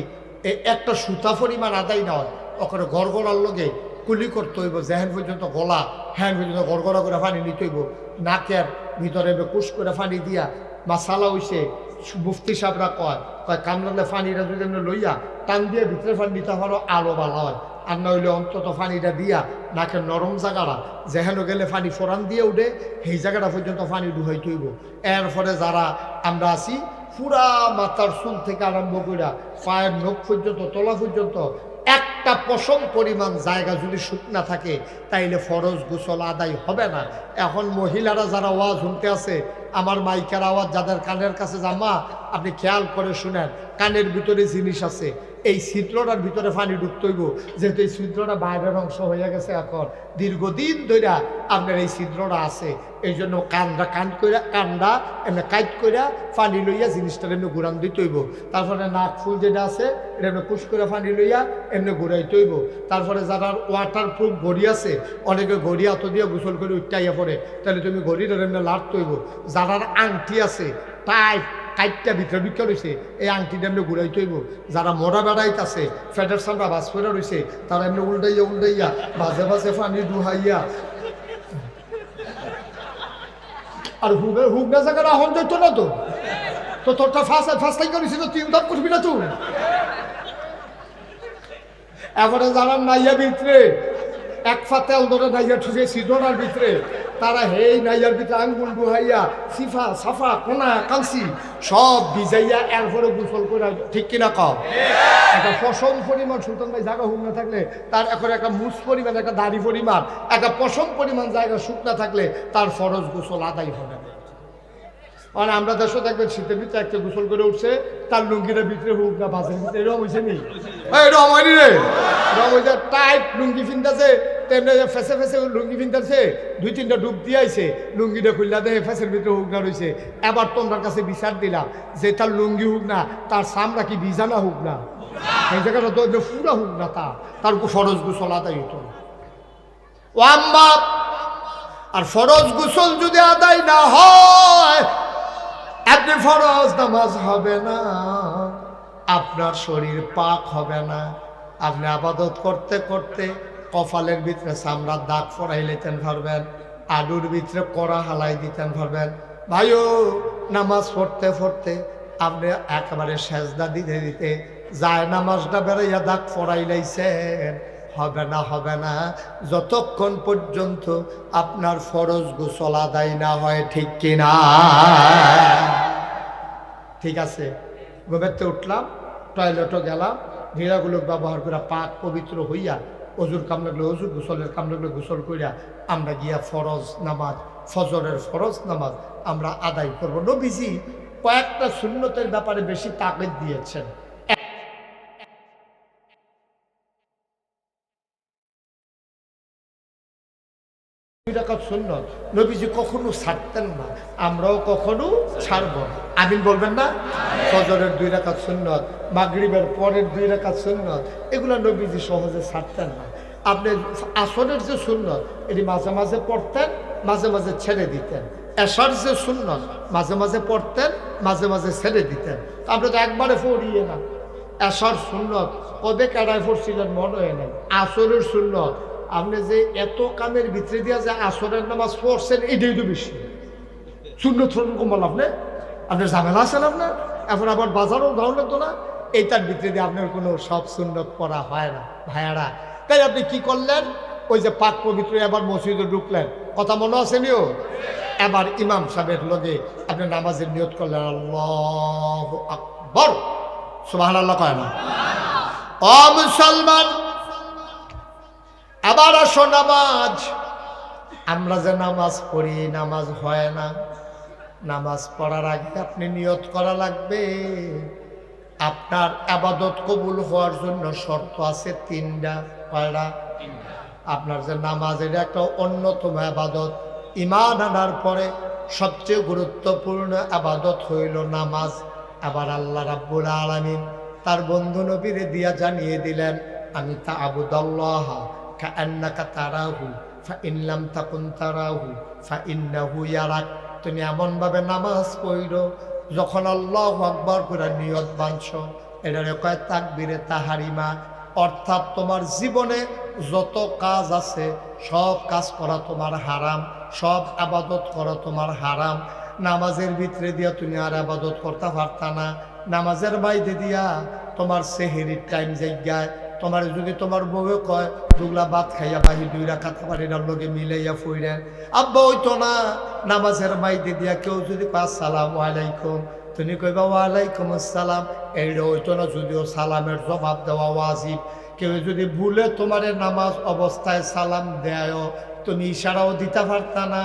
একটা সুতা পরিমাণ আদায় না হয়, ওখানে গড়গড়ার লগে কুলি করতে হইব, যেহেন পর্যন্ত গলা হ্যান পর্যন্ত গড়গড়া করে পানি নিতে হইব, নাকের ভিতরে কুশ করে পানি দিয়া। মাসালা হইছে মুফতি সাহেবরা কয় কামড়ালে পানিটা যদি লইয়া টান দিয়ে ভিতরে পানি দিতে পারো আরো ভালো হয়, আর না হইলে অন্তত পানিটা দিয়া নাকের নরম জায়গাটা যেহেন গেলে পানি ফোরান দিয়ে উঠে সেই জায়গাটা পর্যন্ত পানি ডুবাই তৈব। এরপরে যারা আমরা আছি পুরা মাথার চুল থেকে আরম্ভ করে পায়ের নখ পর্যন্ত তলা পর্যন্ত একটা পশম পরিমাণ জায়গা যদি শুকনা থাকে তাইলে ফরজ গোসল আদায় হবে না। এখন মহিলারা যারা ওয়াজ শুনতে আছে, আমার মাইকের আওয়াজ যাদের কানের কাছে জামা, আপনি খেয়াল করে শুনেন, কানের ভিতরে জিনিস আছে, এই ছিদ্রটার ভিতরে পানি ঢুকতে হইব, যেহেতু এই ছিদ্রটা বাইরের অংশ হয়ে গেছে, এখন দীর্ঘদিন ধরে আপনার এই ছিদ্রটা আছে, এই জন্য কান্দা এমনি কাইট কইরা পানি লইয়া জিনিসটা এমনি ঘুরান দিতে হইব। তারপরে নাক ফুল যেটা আছে এটা এমনি কুশ করে পানি লইয়া এমনি ঘুরাইতে হইব। তারপরে যারা ওয়াটার প্রুফ ঘড়ি আছে, অনেকে ঘড়ি এত দিয়ে গোসল করে উঠাইয়া পড়ে, তাহলে তুমি ঘড়িটা এমনি লাড়তে হইব। যারা আংটি আছে টাইট কাইটটা ভিতরে ঢুকে রয়েছে, এই আংটিটা এমনি ঘুরাইতে হইব। যারা মোড়া বেড়াইত আছে, ফেডার সামরা বাস করে রয়েছে, তারা এমনি উল্টাইয়া ভাজে ভাজে পানি ডুহাইয়া। আর হুক না জায়গাটা হন যেত না তো, তো তোরটা ফার্স্ট করেছি তো তুই উদাপ করবি না তুই। এবারে যারা নাইয়া ভিতরে এক ফা তেল ধরে নাইয়া ঠুসে সিদ্ধনার ভিতরে, তারা হেই নাইয়ার ভিতরে আঙ্গুল ডুহাইয়া সিফা সাফা কোনা কালসি সব ভিজাইয়া এরপরে গোসল করে। ঠিক কিনা কম? একটা পশম পরিমাণ সুলতান ভাই জায়গা হুক না থাকলে, তার এখন একটা মুস পরিমাণ, একটা দাড়ি পরিমাণ, একটা পশম পরিমাণ জায়গা শুকনা থাকলে তার ফরজ গোসল আদায় হবে না। মানে আমরা দেশে দেখবেন শীতের ভিতরে একটা গোসল করে উঠছে, তার লুঙ্গিটার ভিতরে হুক না বাসের ভিতরে, এরকম হয়েছে নি? এরকম হয়নি রে, এরকম হয়েছে। টাইট লুঙ্গি ফিনতেছে, তেমনি ফেসে ফেসে লুঙ্গি ফিনতেছে, 2-3টা ডুব দিয়েছে, লুঙ্গিটা খুললা দেয় ফেসের ভিতরে হুক না রয়েছে। এবার তোমার কাছে বিচার দিলাম যে তার লুঙ্গি হুক না, তার সামরা কি বিজানা হুক না, এই জায়গাটা তো পুরা হুক না, তার ফরজ গোসল আদায় হইত। ও আম্মা, আর ফরজ গোসল যদি আদায় না হয়, আপনি ফরজ নামাজ হবে না, আপনার শরীর পাক হবে না। আপনি আবাদত করতে করতে কপালের ভিতরে চামড়ার দাগ ফরাই লেতেন পারবেন, আডুর ভিতরে কড়া হালাই দিতেন পারবেন। ভাইও, নামাজ পড়তে পড়তে আপনি একেবারে সেজদা দিতে দিতে যায় নামাজটা বেড়াইয়া দাগ ফরাই লাইছেন, হবে না হবে না, যতক্ষণ পর্যন্ত আপনার ফরজ গোসল আদায় না হয়। ঠিক কিনা? ঠিক আছে, ঘুমেতে উঠলাম, টয়লেটও গেলাম, ঢিলাগুলো ব্যবহার করে পাক পবিত্র হইয়া অজুর কাম লাগলে অজু, গোসলের কাম লাগলে গোসল কইরা আমরা গিয়া ফরজ নামাজ, ফজরের ফরজ নামাজ আমরা আদায় করব। নবীজি কয়েকটা সুন্নতের ব্যাপারে বেশি তাকিদ দিয়েছেন। 2 রাকাত সুন্নত নবীজি কখনো ছাড়তেন না, আমরাও কখনো ছাড়ব না। আমিন বলবেন না? ফজরের 2 রাকাত সুন্নত, মাগরিবের পরের 2 রাকাত সুন্নত, এগুলো নবীজি সহজে ছাড়তেন না। আপনি আসরের যে সুন্নত এটি মাঝে মাঝে পড়তেন, মাঝে মাঝে ছেড়ে দিতেন। এশার যে সুন্নত মাঝে মাঝে পড়তেন, মাঝে মাঝে ছেড়ে দিতেন। আপনি তো একবারে পড়িয়ে না। এশার সুন্নত কবে কাটায় পড়ছিলেন মনে হয় নাই। আসরের সুন্নত আপনি যে এত কামের ভিতরে দিয়া যে আসরের নামাজ পড়ছেন এটাই তো বেশি সুন্নত কমাল। আপনার ঝামেলা আছেন আপনার, এখন আবার বাজারও যাওয়া লাগতো না। এইটার ভিতরে দিয়ে আপনার কোনো সব সুন্নত পড়া হয় না ভাইয়ারা। তাই আপনি কি করলেন? ওই যে পাক পবিত্র এবার মসজিদে ঢুকলেন, কথা মনে আছে নিও। এবার ইমাম সাহেবের লগে আপনি নামাজের নিয়ত করলেন, আল্লাহু আকবার, সুবহানাল্লাহ কয় না? ও মুসলমান, আবার আসো নামাজ। আমরা যে নামাজ পড়ি নামাজ হয় না। নামাজ পড়ার আগে আপনি নিয়ত করা লাগবে। আপনার আবাদত কবুল হওয়ার জন্য শর্ত আছে 3টা। কয়টা? আপনার যে নামাজ এটা একটা অন্যতম আবাদত। ঈমান আনার পরে সবচেয়ে গুরুত্বপূর্ণ আবাদত হইল নামাজ। আবার আল্লাহ রাব্বুল আলামিন তার বন্ধু নবীরে দিয়া জানিয়ে দিলেন, আমি তা'বুদাল্লাহ কাআন্নাকা তারাহু ফাইন লাম তাকুন তারাহু ফাইন্নাহু ইয়ারাক। তুমি এমনভাবে নামাজ পড়ো যখন আল্লাহু আকবার করে নিয়ত বাঁধছো, এটারে কয় তাকবীরে তাহারিমা। অর্থাৎ তোমার জীবনে যত কাজ আছে সব কাজ করা তোমার হারাম, সব আবাদত করা তোমার হারাম। নামাজের ভিতরে দিয়া তুমি আর আবাদত করতে পারতা না। নামাজের বাইরে দিয়া তোমার সেহেরির টাইম জায়গায় তোমার যদি তোমার বউয়ে কয় দুগলা ভাত খাইয়া বাহি 2 রাকাত আবার এটার লগে মিলাইয়া ফইরেন, আব্বা হইতো না। নামাজের বাইরে দিয়া কেউ যদি কয় আসসালামু আলাইকুম, তুমি কইবা ওয়ালাইকুম আসসালাম, এইটা হইতো না। যদিও সালামের জবাব দেওয়া ওয়াজিব। কেউ যদি ভুলে তোমার নামাজ অবস্থায় সালাম দেয়, তুমি ইশারাও দিতে পারতা না,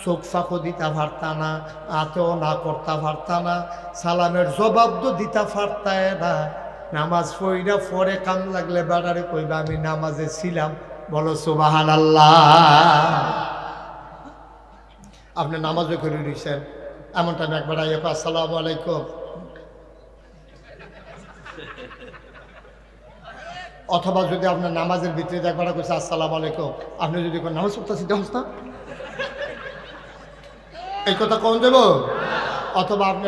চোখ ফাঁকও দিতে পারতা না, হাতেও না করতে পারতা না, সালামের জবাব তো দিতে পারতায় না। নামাজ পড়া পরে কাম লাগলে বেড়ারে কইবা আমি নামাজে ছিলাম। বলো সুবহানাল্লাহ। আপনি নামাজও করে দিয়েছেন, এমন টাইম একবার আইয়া আসসালামু আলাইকুম, অথবা যদি আপনার নামাজের ভিতরে একবার কইছে আসসালামু আলাইকুম, আপনি যদি নামাজ পড়তেছি দেখছ না, এই কথা কন দেব। অথবা আপনি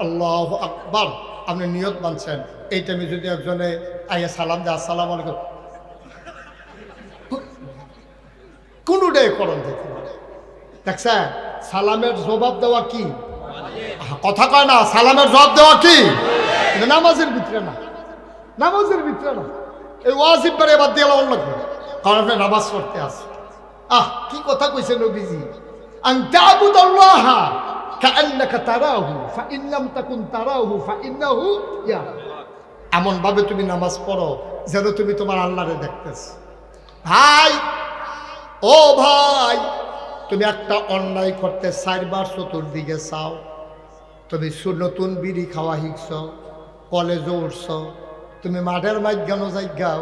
আল্লাহু আকবার আপনি নিয়ত বানছেন, এই টাইমে যদি একজনে আইয়া সালাম দেয় আসসালামু আলাইকুম, কোনটাই করণ দেখতে পারে। দেখছেন সালামের জবাব দেওয়া কি কথা কয় না, সালামের জবাব দেওয়া কি নামাজের ভিতরে না, নামাজের ভিতরে না। এই ওয়াজিব বারে বাদ দিয়ে লাগানো লাগবে, কারণ আপনি নামাজ পড়তে আসে। কি কথা কইছে নবীজি, আন তা'বুদাল্লাহ কাআন্নাকা তারাহু ফাইন লাম তাকুন তারাহু ফাইন্নাহু ইয়ারাক। এমন ভাবে তুমি নামাজ পড়ো যেন তুমি তোমার আল্লাহরে দেখতেছ। ভাই, ও ভাই, তুমি একটা অন্যায় করতে 4 বার চতুর্দিকে চাও। তুমি নতুন বিড়ি খাওয়া শিখছ, কলেজে উঠছ, তুমি মাঠের মাঝখানো যাইগাও,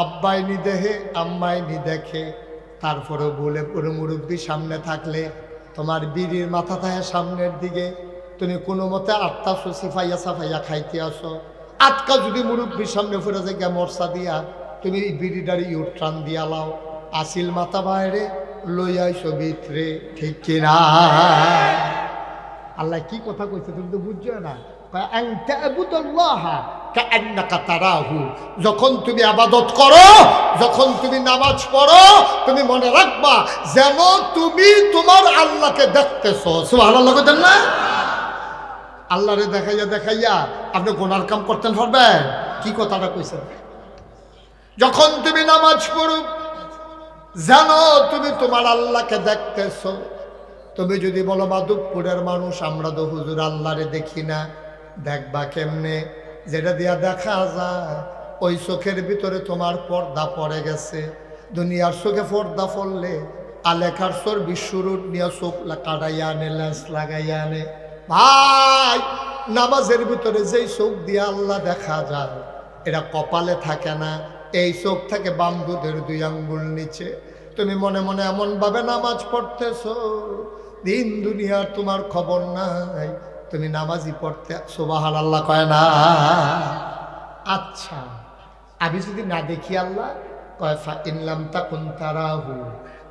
আব্বাই নি দেখে আম্মাই নি দেখে, তারপরে বলে কোনো মুরব্বী সামনে থাকলে তোমার বিড়ির মাথা থাকে সামনের দিকে, তুমি কোনো মতে 8টা সিফাইয়া সাফাইয়া খাইতে আসো। আটকা যদি মুরব্বীর সামনে ফুরে যায় মরসা দিয়া তুমি বিড়িটারি ইউট্রান দিয়া লাও, আসিল মাথা বাইরে লইয়াইছো ভিতরে, ঠিক কিনা? আল্লাহ কি কথা কইছে তুমি তো বুঝছো না। যখন তুমি আবাদত করো, যখন তুমি নামাজ পড়ো, তুমি মনে রাখবা যেন তুমি তোমার আল্লাহকে দেখতেছো। সুবহানাল্লাহ কইতেন না? আল্লাহরে দেখাইয়া দেখাইয়া আপনি গুনার কাম করতেন পারবেন? কি কথাটা কইছেন? যখন তুমি নামাজ পড়ো জানো তুমি তোমার আল্লাহকে দেখতেছো। তুমি যদি বলো মাধবপুরের মানুষ আমরা তো হুজুর আল্লাহরে দেখি না, দেখবা কেমনে? যেটা দিয়া দেখা যায় ওই চোখের ভিতরে তোমার পর্দা পড়ে গেছে। দুনিয়ার চোখে পর্দা পড়লে আলেখার চোর বিশ্বরূপ নিয়ে চোখ কাটাইয়া আনে, লেন্স লাগাইয়া আনে। ভাই, নামাজের ভিতরে যেই চোখ দিয়ে আল্লাহ দেখা যায় এটা কপালে থাকে না, এই চোখ থাকে বাম দুধের 2 আঙ্গুল নিচে। তুমি মনে মনে এমনভাবে নামাজ পড়তেছো, দিন দুনিয়ার তোমার খবর নাই, তুমি নামাজই পড়তে। সুবহানাল্লাহ কয় না? আচ্ছা, আমি যদি না দেখি আল্লাহ কয় ফা ইনলাম তাকুন তারাহু,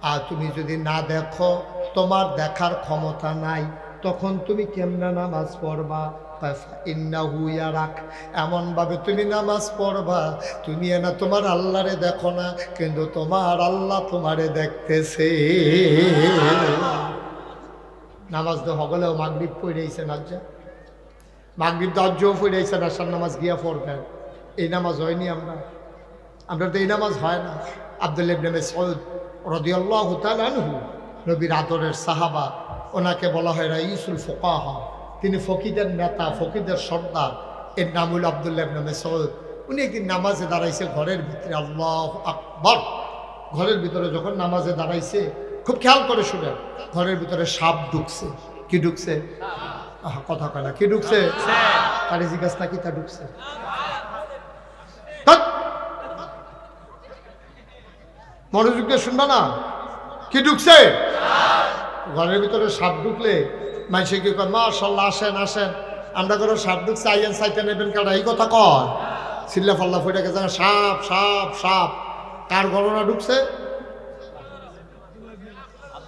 আর তুমি যদি না দেখো, তোমার দেখার ক্ষমতা নাই, তখন তুমি কেমনে নামাজ পড়বা? ইন্নাহু ইয়ারাক, এমনভাবে তুমি নামাজ পড়বা তুমি না তোমার আল্লাহরে দেখো না, কিন্তু তোমার আল্লাহ তোমারে দেখতেছে। নামাজ তো হগলেও মাগরিব পড়েছে না, যা মাগরিব দজ্জও পড়েছে না, আসার নামাজ গিয়া পড়বেন। এই নামাজ হয়নি আমরা তো এই নামাজ হয় না। আব্দুল্লাহ ইবনে মাসউদ রাদিয়াল্লাহু তাআলা আনহু, নবীর আদরের সাহাবা, ওনাকে বলা হয় রাইসুল ফুকাহা, তিনি ফকিদের নেতা, ফকিদের সর্দার। এর নাম হল আব্দুল্লাহ ইবনে মাসউদ। উনি একদিন নামাজে দাঁড়াইছে ঘরের ভিতরে, আল্লাহু আকবার। ঘরের ভিতরে যখন নামাজে দাঁড়াইছে, খুব খেয়াল করে শুনেন, ঘরের ভিতরে সাপ ঢুকছে। কি ঢুকছে? কথা কয় না, কি ঢুকছে? তারে জিজ্ঞাসা নাকি তা ঢুকছে? মনোযোগ দিয়ে শুনবা না, কি ঢুকছে? ঘরের ভিতরে সাপ ঢুকলে মানুষে কি কয়, মাশাআল্লাহ, আসেন আসেন, আমরা করে সাপ ঢুকছে, আইয়েন সাইতে নেবেন কারা, এই কথা কয়। চিল্লা ফাল্লা ফুটে গেছে, সাপ সাপ সাপ। কার গণনা ঢুকছে?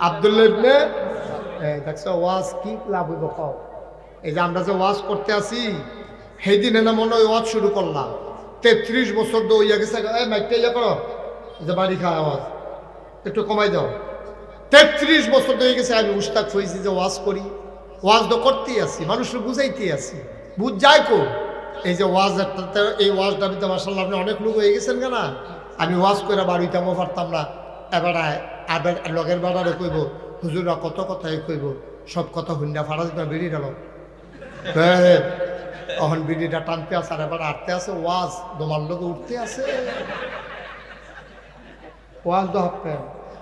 আব্দুল্লাহ ইবনে, দেখছো ওয়াজ কি লাভ হইব কও? এই যে আমরা যে ওয়াজ করতে আসি, সেই দিনে না মনে হয় ওয়াজ শুরু করলাম, 33 বছর তো হইয়া গেছে। মাইকটা ইয়া করো, যে বাড়ি খাওয়া আওয়াজ একটু কমাই দাও। 33 বছর হয়ে গেছে আমি উস্তাদ হয়েছি যে ওয়াজ করি, ওয়াজ তো করতেই আছি, মানুষের বুঝাইতেই আছি, বুঝ যায় কো। এই যে ওয়াজ, এই ওয়াজটা আমি তো মাশাআল্লাহ আপনি অনেক লোক হয়ে গেছেন কেনা, আমি ওয়াজ করে বাড়িতেও পারতাম না। এবারে আবার লগের বাড়ারে কইব, হুজুরা কত কথাই কইব, সব কথা হুন্ডা ফাড়া দিতে বেরিয়ে গেল। তখন বিড়িটা টানতে আছে, আর এবার আটতে আছে, ওয়াজ তোমার লোকে উঠতে আছে, ওয়াজ তো হাঁটতে।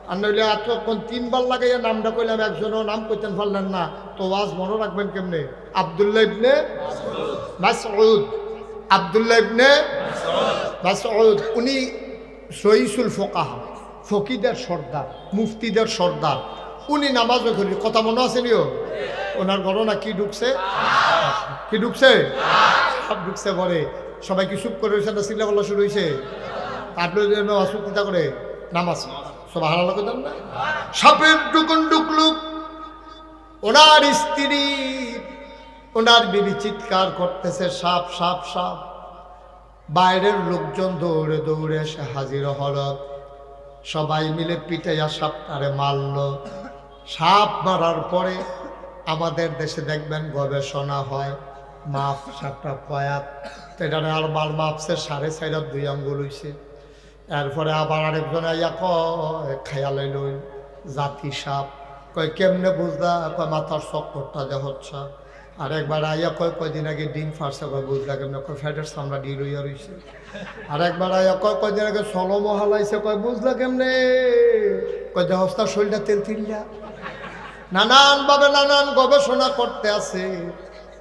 আর নইলে এতক্ষণ 3 বার লাগাইয়া নামটা কইলাম, একজনও নাম কইতেন পারলেন না, তো ওয়াজ মনে রাখবেন কেমনে? আব্দুল্লাহ ইবনে মাসউদ, আব্দুল্লাহ ইবনে মাসউদ, উনি রইসুল ফুকাহা, ফকিদের সর্দার, মুফতিদের সর্দার। উনি নামাজও করি, কথা মনে আছে নিও? ওনার গণনা কি ঢুকছে? কি ঢুকছে? সব ঢুকছে। পরে সবাই কি চুপ করে রয়েছে না, চিল্লা পাল্লা শুরু হয়েছে? তারপরে অসুবিধা করে নামাজ সুবহানাল্লাহ কইতেন না? সাপের টুকুন ঢুকলো, ওনার স্ত্রী, ওনার বিবি চিৎকার করতেছে, সাপ সাপ সাপ। বাইরের লোকজন দৌড়ে দৌড়ে এসে হাজির হল, সবাই মিলে পিটাইয়া সাপটারে মারল। সাপ মারার পরে আমাদের দেশে দেখবেন গবেষণা হয়, মাপ সাপটা কয়াত, তো এটা আর বার মাপছে 4.5 2 আঙ্গুল হইছে। এরপরে আবার আরেকজন আইয়া কয়, খায়া লইল জাতি সাপ। কয় কেমনে বুঝলা? কয় মাথার চক্করটা যে হচ্ছে। আরেকবার আইয়া কয়, কয়দিন আগে ডিম ফারছে। কয় বুঝলা কেমনে? কয় ফ্যাটের চামড়া ডিল হইয়া রয়েছে। আরেকবার আইয়া কয়, কয়দিন আগে সলমো হালাইছে। কয় বুঝলা কেমনে? কয় দেহস্তার শরীরটা তেল তিল্লা। নানান ভাবে নানান গবেষণা করতে আছে।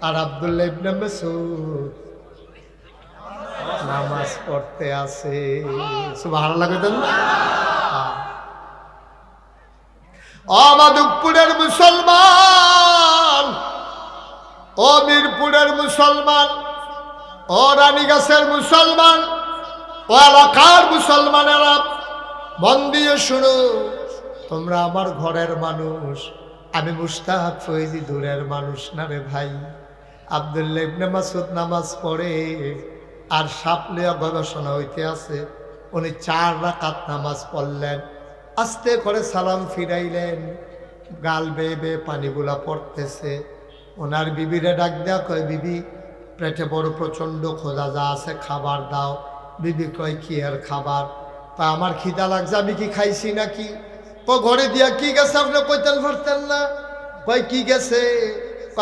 আর আব্দুল্লাহ ইবনে মাসউদ নামাজ পড়তে আছে। সুবহানাল্লাহ কইতেন না? ও মাধবপুরের মুসলমান, ও মিরপুরের মুসলমান, ও রানীগাছের মুসলমান, ও এলাকার মুসলমানেরা মন দিয়ে শুনো, তোমরা আমার ঘরের মানুষ, আমি মুস্তাক ফৈজি দূরের মানুষ না রে ভাই। আব্দুল্লাহ ইবনে মাসউদ নামাজ পড়ে, আর সাপ লইয়া গবেষণা হইতে আছে। উনি 4 রাকাত নামাজ পড়লেন, আস্তে করে সালাম ফিরাইলেন, গাল বেয়ে বেয়ে পানিগুলা পড়তেছে। ওনার বিবিরে ডাক দেয়া কয়, বিবি পেটে বড় প্রচণ্ড খোঁজা, যা আছে খাবার দাও। বিবি কয়, কি আর খাবার? তা আমার খিদা লাগছে, আমি কি খাইছি নাকি? ঘরে দিয়া কি গেছে আপনি কইতেন পারতেন না? কয় কি গেছে?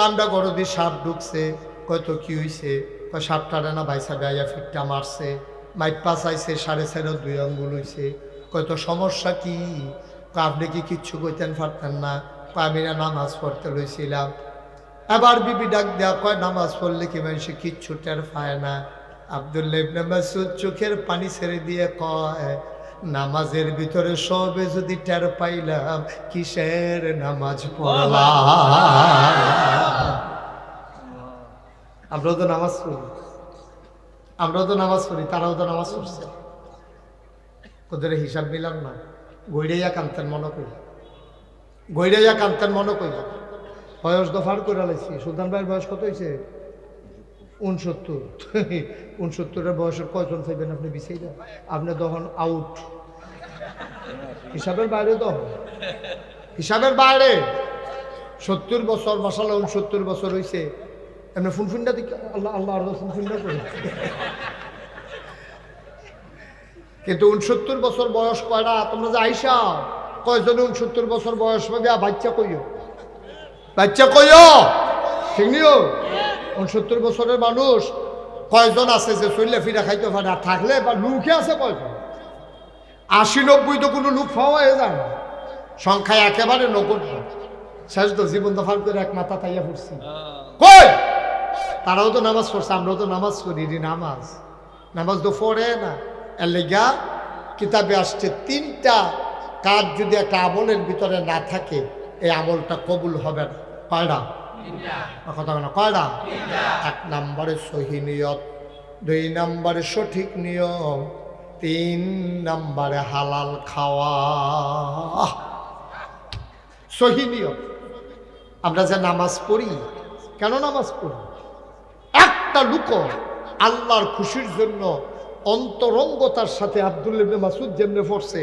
আমরা ঘরে দিয়ে সাপ ঢুকছে। কয় তো কি হয়েছে? কয় সাপটারে না ভাইসা গাইয়া ফিটটা মারছে, মাইপা চাইছে, 4.5 2 আঙ্গুল হয়েছে। কয় তো সমস্যা কি? আপনি কি কিচ্ছু কইতেন পারতেন না? আমি না নামাজ পড়তে লইছিলাম। এবার বিবি ডাক দেয়া কয়, নামাজ পড়লে কি মানুষে কিচ্ছু টের পায় না? আব্দুল্লাহ ইবনে মাসউদ চোখের পানি ছেড়ে দিয়ে কয়, নামাজের ভিতরে সবে যদি টের পাইলাম কিসের নামাজ পড়লাম। আমরাও তো নামাজ পড়ি, তারাও তো নামাজ পড়ছে। ওদের হিসাব মিলাম না, গৈড়াইয়া কান্তেন মনে করি, বয়স দফার করে লাইছি। সুলতান ভাইয়ের বয়স কত হয়েছে? 69। 69-এর বয়সের কয়জন চাইবেন আপনি বিচাইরা? আপনি তখন আউট, হিসাবের বাইরে, তখন হিসাবের বাইরে। 70 বছর, মাশাআল্লাহ 69 বছর হয়েছে। এমনি ফুনফুন্ডা দিকে আল্লাহ আল্লাহ আরো ফুনফুন্ডা করে। কিন্তু 69 বছর বয়স কয়টা? তোমরা যে আইসা কয়জনে 69 বছর বয়স পাবে? বাচ্চা কইও ঠিক নিও। 69 বছরের মানুষ কয়জন আছে যে চললে ফিরা খাইতে পারে? আর থাকলে বা লুকে আছে কয়জন? 80-90 তো কোনো লুক পাওয়া যায় না, সংখ্যায় একেবারে নগণ্য। শেষ তো জীবন দফার করে এক মাথা তাইয়া পড়ছি। কই তারাও তো নামাজ পড়ছে, আমরাও তো নামাজ পড়ি। নামাজ তো পড়ে না। এর লেগা কিতাবে আসছে 3টা কাজ যদি একটা আমলের ভিতরে না থাকে এই আমলটা কবুল হবে না। কয়টা কথা বলে? কয়টা? 1 নম্বরে সহি নিয়ত, 2 নম্বরে সঠিক নিয়ম, 3 নম্বরে হালাল খাওয়া। সহি নিয়ত। আমরা যে নামাজ পড়ি, কেন নামাজ পড়ি? একটা লোক আল্লাহর খুশির জন্য অন্তরঙ্গতার সাথে আব্দুল্লাহ ইবনে মাসউদ যেমনে পড়ছে,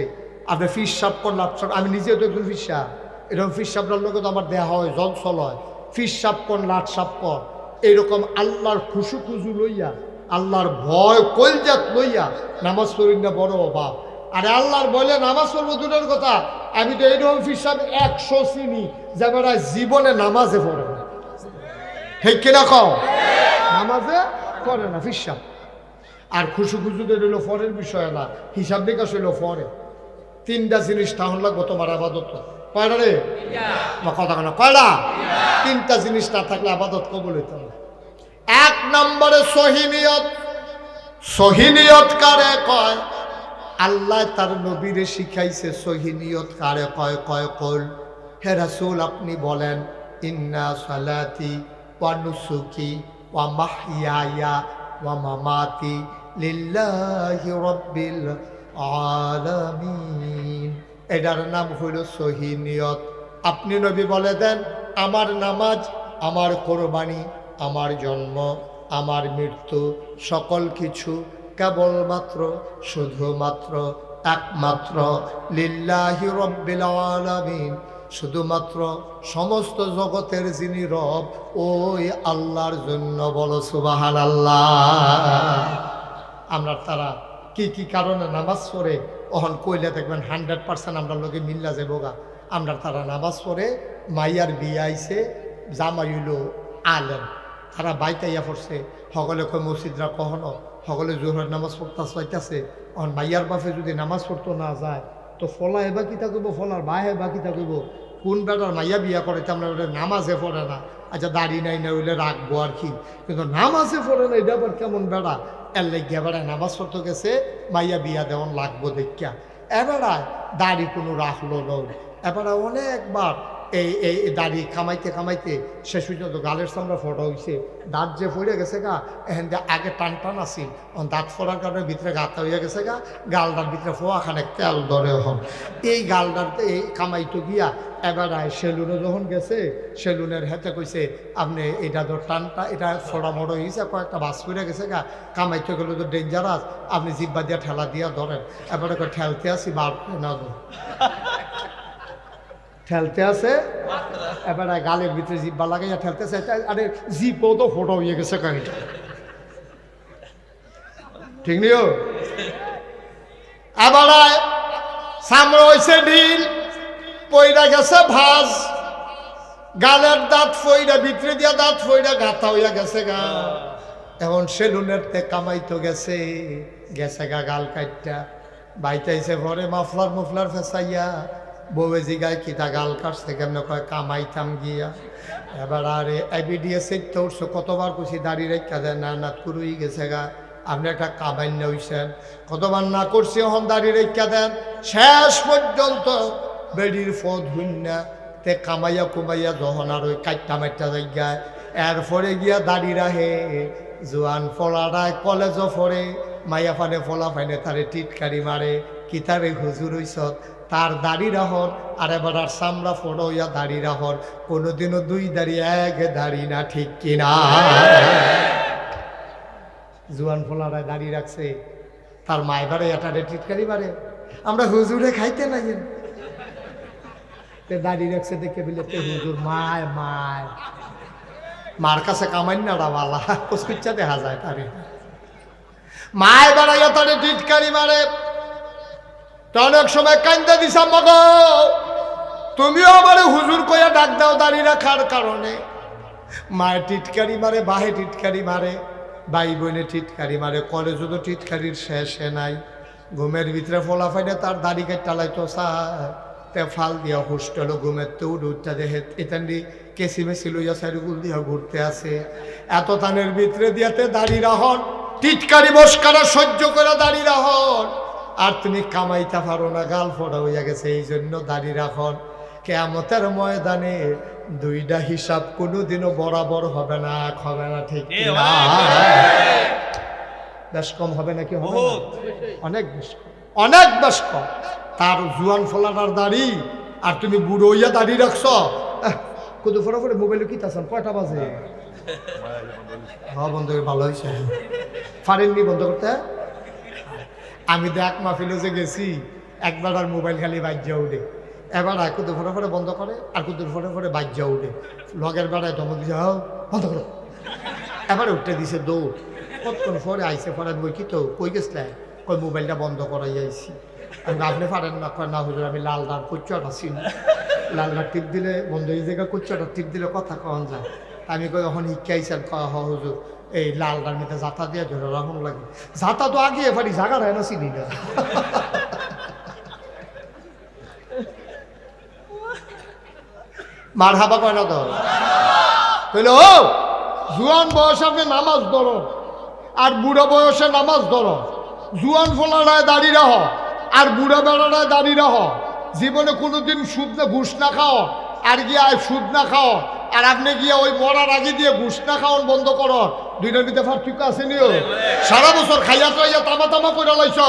আপনি ফিস সাপ করলাম। আমি নিজেও তো একজন ফিসা, এরকম ফিস সাপটার লোক তো আমার দেহা হয়, জলসল হয়। ফিস সাপ কর, লাট সাপ কর, এইরকম আল্লাহর খুশু খুজু লইয়া, আল্লাহর ভয় কলজাত লইয়া নামাজ পড়ি না, বড় অভাব। আরে আল্লাহর বলে নামাজ পড়বো দূরের কথা, আমি তো এইরকম ফিস সাপ 100 চিনি যে আমরা জীবনে নামাজে পড়ে না। ঠিক কিনা কও? নামাজে পড়ে না ফিস সাপ। আর খুশু খুশুদের হইল ফরের বিষয় না, হিসাব নিকাশ হইল ফরে। 3টা জিনিস তাহলে লাগবো তোমার আবাদত। কয়টা রে? কথা কেন? কয়টা? 3টা জিনিস না থাকলে আবাদত কবুল হইতে হবে। 1 নম্বরে সহি নিয়ত। সহি নিয়ত কারে কয়? আল্লাহ তার নবীরে শিখাইছে সহি নিয়ত কারে কয়। কল হে রাসূল আপনি বলেন, ইন্না সালাতি ওয়া নুসুকি ওয়া মাহইয়ায়া ওয়া মামাতি লিল্লাহি রাব্বিল আলামিন। এটার নাম হইল সহি নিয়ত। আপনি নবী বলে দেন, আমার নামাজ, আমার কোরবানি, আমার জন্ম, আমার মৃত্যু, সকল কিছু কেবলমাত্র, শুধুমাত্র, একমাত্র লিল্লাহি রাব্বিল আলামিন, শুধুমাত্র সমস্ত জগতের যিনি রব ওই আল্লাহর জন্য। বলো সুবহানাল্লাহ। আমরা তারা কি কি কারণে নামাজ পড়ে ওহন কইলে দেখবেন 100% আমরা লোকে মিল্লা যাবোগা। আমরা তারা নামাজ পড়ে, মাইয়ার বিয়ে আইছে, জামাই হইল আলেম, তারা বাইতাইয়া পড়ছে, সকলে কয় মসজিদরা কখনো, সকলে জোহরের নামাজ পড়তে চাইতেছে। ওহন মাইয়ার বাপে যদি নামাজ পড়তো না যায় তো ফলা এবার কিতা করবো, ফলার বাহে বা কিতা করবো? কোন বেটার মাইয়া বিয়া করে আমরা ওটা নামাজে পড়ে না, আচ্ছা দাড়ি নাই না হইলে রাখবো আর কি, কিন্তু নামাজে পড়ে না, এটা আবার কেমন বেড়া? এর লেগে এবারে নামাজ পড়তে গেছে, মাইয়া বিয়া দেওয়ান লাগবো দেখিয়া এবারে দাড়ি কোনো রাখলো না। এবারে অনেকবার এই দাড়ি কামাইতে শেষ পর্যন্ত গালের সামনে ফটো হয়েছে, দাঁত যে ফড়ে গেছে গা, এখান দিয়ে আগে টান আসিল, দাঁত ফোড়ার কারণে ভিতরে গাতা হইয়া গেছে গা, গালটার ভিতরে ফোয়াখানে তেল ধরে হন। এই গালটার এই কামাইতো গিয়া এবারে সেলুনে যখন গেছে, সেলুনের হাতে কইছে আপনি এটা তো টানটা, এটা ফোড়া মোড়ো হয়েছে, কয়েকটা বাস ফিরে গেছে গা, কামাইতে গেলে তো ডেঞ্জারাস, আপনি জিব্বা দিয়া ঠেলা দিয়া ধরেন। এবারে ঠেলতে আসি বার না ঠেলতে আছে, এবারে গালের ভিতরে জিব্বা লাগাইয়া ঠেলতেছে, আরে জিব্বাও তো ফোটো হয়ে গেছে কাহিনীটা, ঠিক নিও। এবারে সামনে হয়েছে ঢিল, পইরা গেছে ভাজ, গালের দাঁত ফইরা, ভিতরে দিয়া দাঁত ফইরা গাথা হইয়া গেছে গা। এখন সেলুনের তে কামাইতো গেছে গা গাল কাটটা, বাইতাইছে ঘরে মাফলার ফেসাইয়া, বউয়ে জিগায় কিতা গাল কাটছে কেমন, কয় কামাইতাম গিয়া। এবার আরে এবিডিএস তো উঠছো, কতবার খুশি দাড়ি রেখা দেয়, না কুরুই গেছে গা, আপনি একটা কাবাইন্য হইছেন, কতবার না করছি এখন দাড়ি রেখা দেন। শেষ পর্যন্ত বেডির ফদ হুন্না তে কামাইয়া কুমাইয়া যখন আর ওই কাইটটা মাইটটা জায়গায় এরপরে গিয়া দাড়ি রাহে জোয়ান ফলারায় কলেজও পড়ে মাইয়া ফানে ফলা ফাইনে তারে টিটকারি মারে কি তারে হুজুর হইছত তার দাড়ি রাহর আর এবার আর চামড়া ফোড়ো ইয়া দাড়ি রাহর কোনোদিনও দুই দাড়ি এক দাড়ি না, ঠিক কিনা? জোয়ান ফলারায় দাড়ি রাখছে তার মায় বারে এটারে টিটকারি মারে, আমরা হুজুরে খাইতে নাই দাড়ি রাখছে দেখে বলে তে হুজুর মায় মায় মার কাছে কামাইন্নাটা বালা কুচকুচ্চা দেখা যায় তারে মায় বেড়াইয়া তারে টিটকারি মারে। তো অনেক সময় কান্দা দিছা মগ তুমিও আমার হুজুর কইয়া ডাক দাও দাড়ি রাখার কারণে। মায়ের টিটকারি মারে, বাহে টিটকারি মারে, ভাই বোনে টিটকারি মারে, কলেজও তো টিটকারির শেষে নাই। ঘুমের ভিতরে ফোলা ফাইনে তার দাড়ি কাটালাই তো তে ফাল দিয়া হোস্টেল ঘুমের তো উঠটা দেখে এটান্ডি কেসি মেসি লইয়া সাইডগুল দিয়া ঘুরতে আসে। এত তানের ভিতরে দিয়াতে দাড়ি রাহন টিটকারি বসকারা সহ্য করে দাড়ি রাহন, আর তুমি কামাইতে পারো না, গাল ফোড়া হইয়া গেছে, এই জন্য দাড়ি রাখন। কিয়ামতের ময়দানে দুইটা হিসাব কোনোদিনও বরাবর হবে না, হবে না, ঠিক না? বেশ কম হবে নাকি? হবে না, অনেক বেশ কম, অনেক বেশ কম। তার জুয়ান ফলাটার দাড়ি আর তুমি বুড়ো হইয়া দাড়ি রাখছ। কুদু ফোরা ফোরে মোবাইলে কি তাছেন, কয়টা বাজে? হ্যাঁ বন্ধ করে ভালো হয়েছে, পারেননি বন্ধ করতে? আমি তো এক মাহফিলে যে গেছি একবার আর মোবাইল খালি বাজ্যা উঠে, এবার আর কুদু ফোরা ফোরে বন্ধ করে আর কুদুর ফোরে ফোরে বাজ্যা উঠে। লগের বেড়ায় ধমক দিছে, হ্যাঁ বন্ধ করো, এবারে উঠে দিছে দৌড়। কতক্ষণ পরে আইসে পরে বই কি তো কই গেছিলেন, কই মোবাইলটা বন্ধ করাই আইসি। আমি আপনি পারেন না, না হুজুর আমি লাল দাঁড় কুচ্চাটা চিনি, লাল দাঁড় টিপ দিলে বন্ধ এই জায়গায় কুচ্চাটা টিপ দিলে কথা কন যায়। আমি কই এখন শিক্ষাইছেন, কয় হ হুজুর এই লাল দাঁড় মিতে জাতা দিয়ে ধরে রাখুন লাগে, জাতা তো আগে এবারই জায়গা হয় না, চিনি না। মার হাবা কয় না তো তাহলে ও জুয়ান বয়সে আপনি নামাজ ধরো আর বুড়ো বয়সে নামাজ ধরো, জুয়ান ফোলারায় দাঁড়িয়ে রাহ আর বুড়া বেড়ারায় দাঁড়িয়ে রাহ। জীবনে কোনোদিন সুদ না ঘুষ না খাও আর গিয়া সুদ না খাও, আর আপনি গিয়ে ওই মরার আগে দিয়ে ঘুষ না খাওয়ান বন্ধ করো, দুইটার ভিতরে পার্থক্য আছে নিও। সারা বছর খাইয়া খাইয়া তামা তামা করে লাইছ,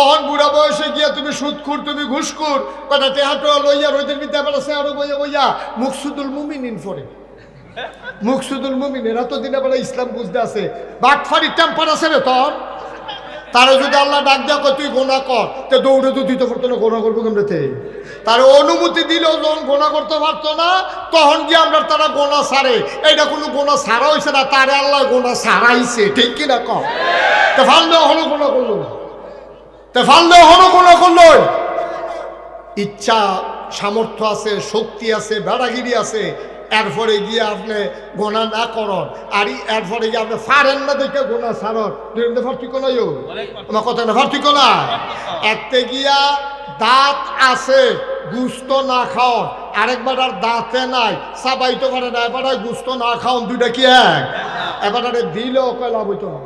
অহন বুড়া বয়সে গিয়া তুমি সুদখুর, তুমি ঘুষখুর, কটা টেহাটো লইয়া রোদের ভিতরে বেড়াছে আরো বইয়া বইয়া মুকসুদুল মুমিনিন পড়ে। মুকসুদুল মুমিন এরা তো দিনে বেলা ইসলাম বুঝতে আছে, বাটফারি টেম্পার আছে রে তোর। তারা যদি আল্লাহ ডাক দেওয়া কর তুই গোনা কর, তো দৌড়ে তো দিতে পারতো না, গোনা করবো কেমনেতে? তার অনুমতি দিলেও যখন গোনা করতে পারতো না, তখন গিয়ে আমরা তারা গোনা সারে। এইটা কোনো গোনা সারা হয়েছে না, তারে আল্লাহ গোনা সারাইছে, ঠিক কিনা কম? তো ফাললেও হলো গোনা করলো, তো ফাললেও হলো গোনা করলো। ইচ্ছা সামর্থ্য আছে, শক্তি আছে, বেড়াগিরি আছে, এরপরে গিয়ে আপনি গোনা না করন, আর এরপরে গিয়ে আপনি ফারেন না দেখে গোনা সারন, পার্থক্য নাই আমার কথা না, পার্থক্য না। একতে গিয়া দাঁত আছে গুস্ত না খাওন, আরেকবার আর দাঁতে নাই চাবাইতে পারে না, এবার গুস্ত না খাওন, দুইটা কি এক? এবারে দিলেও কয় লাভ হইতো না,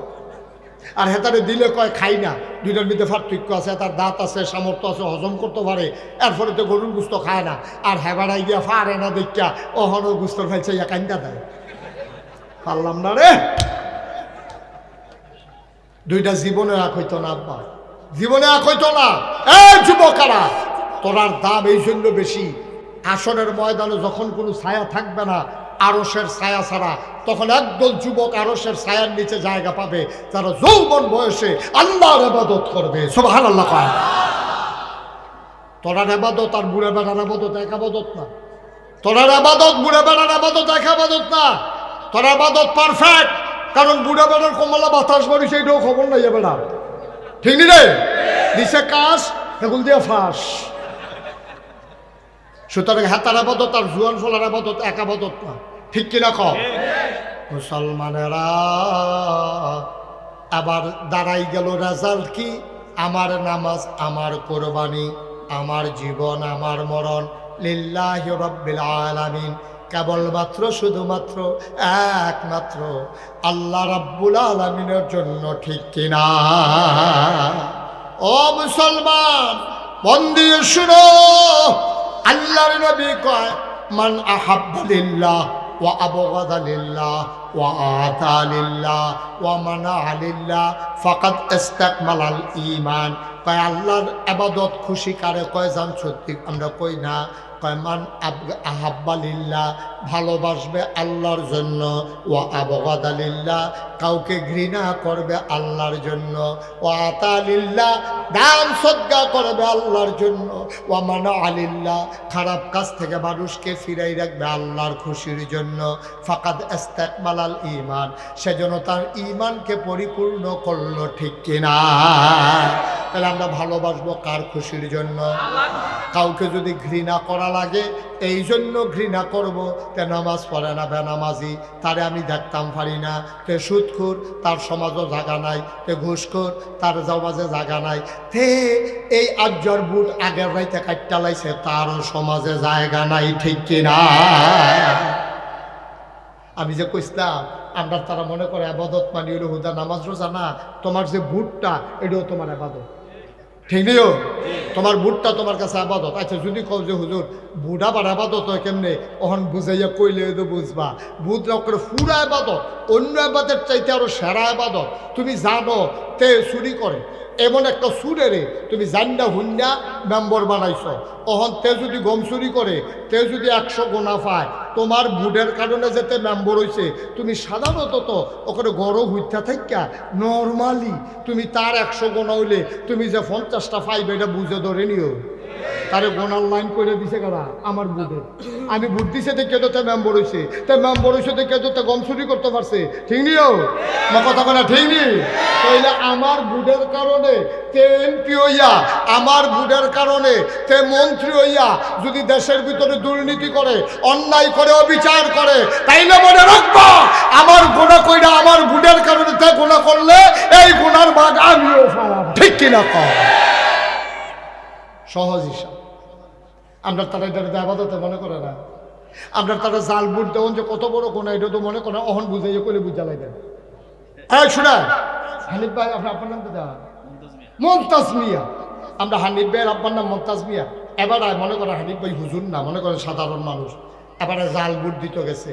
আর হেতারে দিলে কয় খাই না, দুইটার মধ্যে পার্থক্য আছে। তার দাঁত আছে, সামর্থ্য আছে, হজম করতে পারে, এরপরে তো গরুর গুস্ত খায় না, আর হেবাড়াই গিয়া ফারে না দেখা অহনো গুস্তর ফেলছে ইয়া কান্দা দেয়। পারলাম না রে, দুইটা জীবনে এক হইতো না আব্বা, জীবনে এক হইতো না। এই যুবকারা, তোরার দাম এই জন্য বেশি, আসরের ময়দানে যখন কোনো ছায়া থাকবে না, আরশের ছায়া ছাড়া, তখন একদল যুবক আরশের ছায়ার নিচে জায়গা পাবে, যারা যৌবন বয়সে আল্লাহর ইবাদত করবে। সুবহানাল্লাহ কয়। তোরার ইবাদত আর বুড়া বেড়ার ইবাদত এক ইবাদত না। তোরার ইবাদত বুড়া বেড়ার ইবাদত এক ইবাদত না। তোর ইবাদত পারফেক্ট, কারণ বুড়া বেড়ার কমলা বাতাস বাড়ি সেইটাও খবর নাই বেড়া, ঠিক নি রে? দিছে কাজ এগুল দিয়ে ফাঁস। সুতরাং হাতার আবাদত আর জুয়ান ফলার আবাদত এক আবাদত না, ঠিক কিনা কম? মুসলমানেরা আবার দাঁড়াই গেল রেজাল্ট কি? আমার নামাজ, আমার কোরবানি, আমার জীবন, আমার মরণ লিল্লাহি রাব্বিল আলামিন। কেবলমাত্র শুধুমাত্র একমাত্র আল্লাহ রাব্বুল আলামিনের জন্য, ঠিক কিনা? ও মুসলমান, মন দিয়ে শুনো, আল্লাহর নবী কয়, মান আহাব্বা লিল্লাহ ওয়া আবগাদা লিল্লাহ ওয়া আতা লিল্লাহ ওয়া মানা লিল্লাহ ফাকাদ ইস্তাকমালাল ঈমান। কয় আল্লাহর ইবাদত খুশি কারে কয় জান? সত্যি আমরা কই না। কয় মান আহাব্বা লিল্লাহ, ভালোবাসবে আল্লাহর জন্য, ওয়া আবগাদা লিল্লাহ, কাউকে ঘৃণা করবে আল্লাহর জন্য, ওয়া আতা লিল্লাহ, দান সদকা করবে আল্লাহর জন্য, ওয়া মানা লিল্লাহ, খারাপ কাজ থেকে মানুষকে ফিরাই রাখবে আল্লাহর খুশির জন্য। ফাকাদ ইস্তাকমালাল ঈমান, সেজন্য তার ঈমানকে পরিপূর্ণ করলো, ঠিক কিনা? তাহলে আমরা ভালোবাসবো কার খুশির জন্য? কাউকে যদি ঘৃণা করা লাগে, এই জন্য ঘৃণা করব, তে নামাজ পড়ে না, বেনামাজি, তারে আমি দেখতাম পারি না, তে সুদখোর, তার সমাজও জায়গা নাই, তে ঘুষখোর, তার সমাজে জায়গা নাই, তে এই আজ্জর বুট আগের রাইতে কাটটা লাইছে, তারও সমাজে জায়গা নাই, ঠিক কিনা? আমি যে কইছিলাম আমরা তারা মনে করে আবাদত মানি হলো হুদা নামাজ রোজা না, তোমার যে বুটটা এটাও তোমার আবাদত, ঠিক নেই? তোমার বুটটা তোমার কাছে আবাদত। আচ্ছা যদি কও যে হুজুর বুট আবার আবাদত হয় কেমনে, ওখান বুঝাইয়া কইলে তো বুঝবা। বুট না করে পুরা আবাদত, অন্য আবাদের চাইতে আরো সেরা আবাদত। তুমি জানো তে চুরি করে, এমন একটা সুরেরে তুমি জান্ডা হুন্ডা মেম্বর বানাইছ, ওহন তে যদি গম চুরি করে, তে যদি 100 গোনা পায়, তোমার বুটের কারণে যেতে মেম্বর হয়েছে, তুমি সাধারণত তো ওখানে গরম হইতে থাকা নর্মালি তুমি তার 100 গোনা হইলে তুমি যে 50টা পাইবে এটা বুঝে ধরে নিও। তারে গোনার লাইন করে দিছে কারা? আমার বুটে। আমি বুট দিছে দেখে তো মেম্বর হয়েছে, তে মেম্বর হয়েছে দেখে তো গম চুরি করতে পারছে, ঠিক নিও? আমার কথা বলা ঠিক নেই? তাইলে আমার বুটের কারণে তে এমপি হইয়া, আমার বুটের কারণে তে মন্ত্রী হইয়া যদি দেশের ভিতরে দুর্নীতি করে, অন্যায় করে, অবিচার করে, তাইলে মনে রাখবা আমার গোনা কইরা আমার বুটের কারণে তে গোনা করলে এই গোনার ভাগ আমিও পালাম, ঠিক কিনা? কম সহজ হিসাব। আমরা তারা এটা আবাদতে মনে করে না। আমরা তারা জাল বুট দেওয়ান যে কত বড় গোনা, এটা তো মনে করে অহন বুঝাইয়ে কইলে বুঝা লাগে। এই শোনা হানিফ ভাই, আপনার নাম তো মমতাজ মিয়া। আমরা হানিফ ভাইয়ের আপনার নাম মমতাজ মিয়া। এবার মনে করে হানিফ ভাই হুজুর না, মনে করে সাধারণ মানুষ। এবারে জাল বুট দিতে গেছে,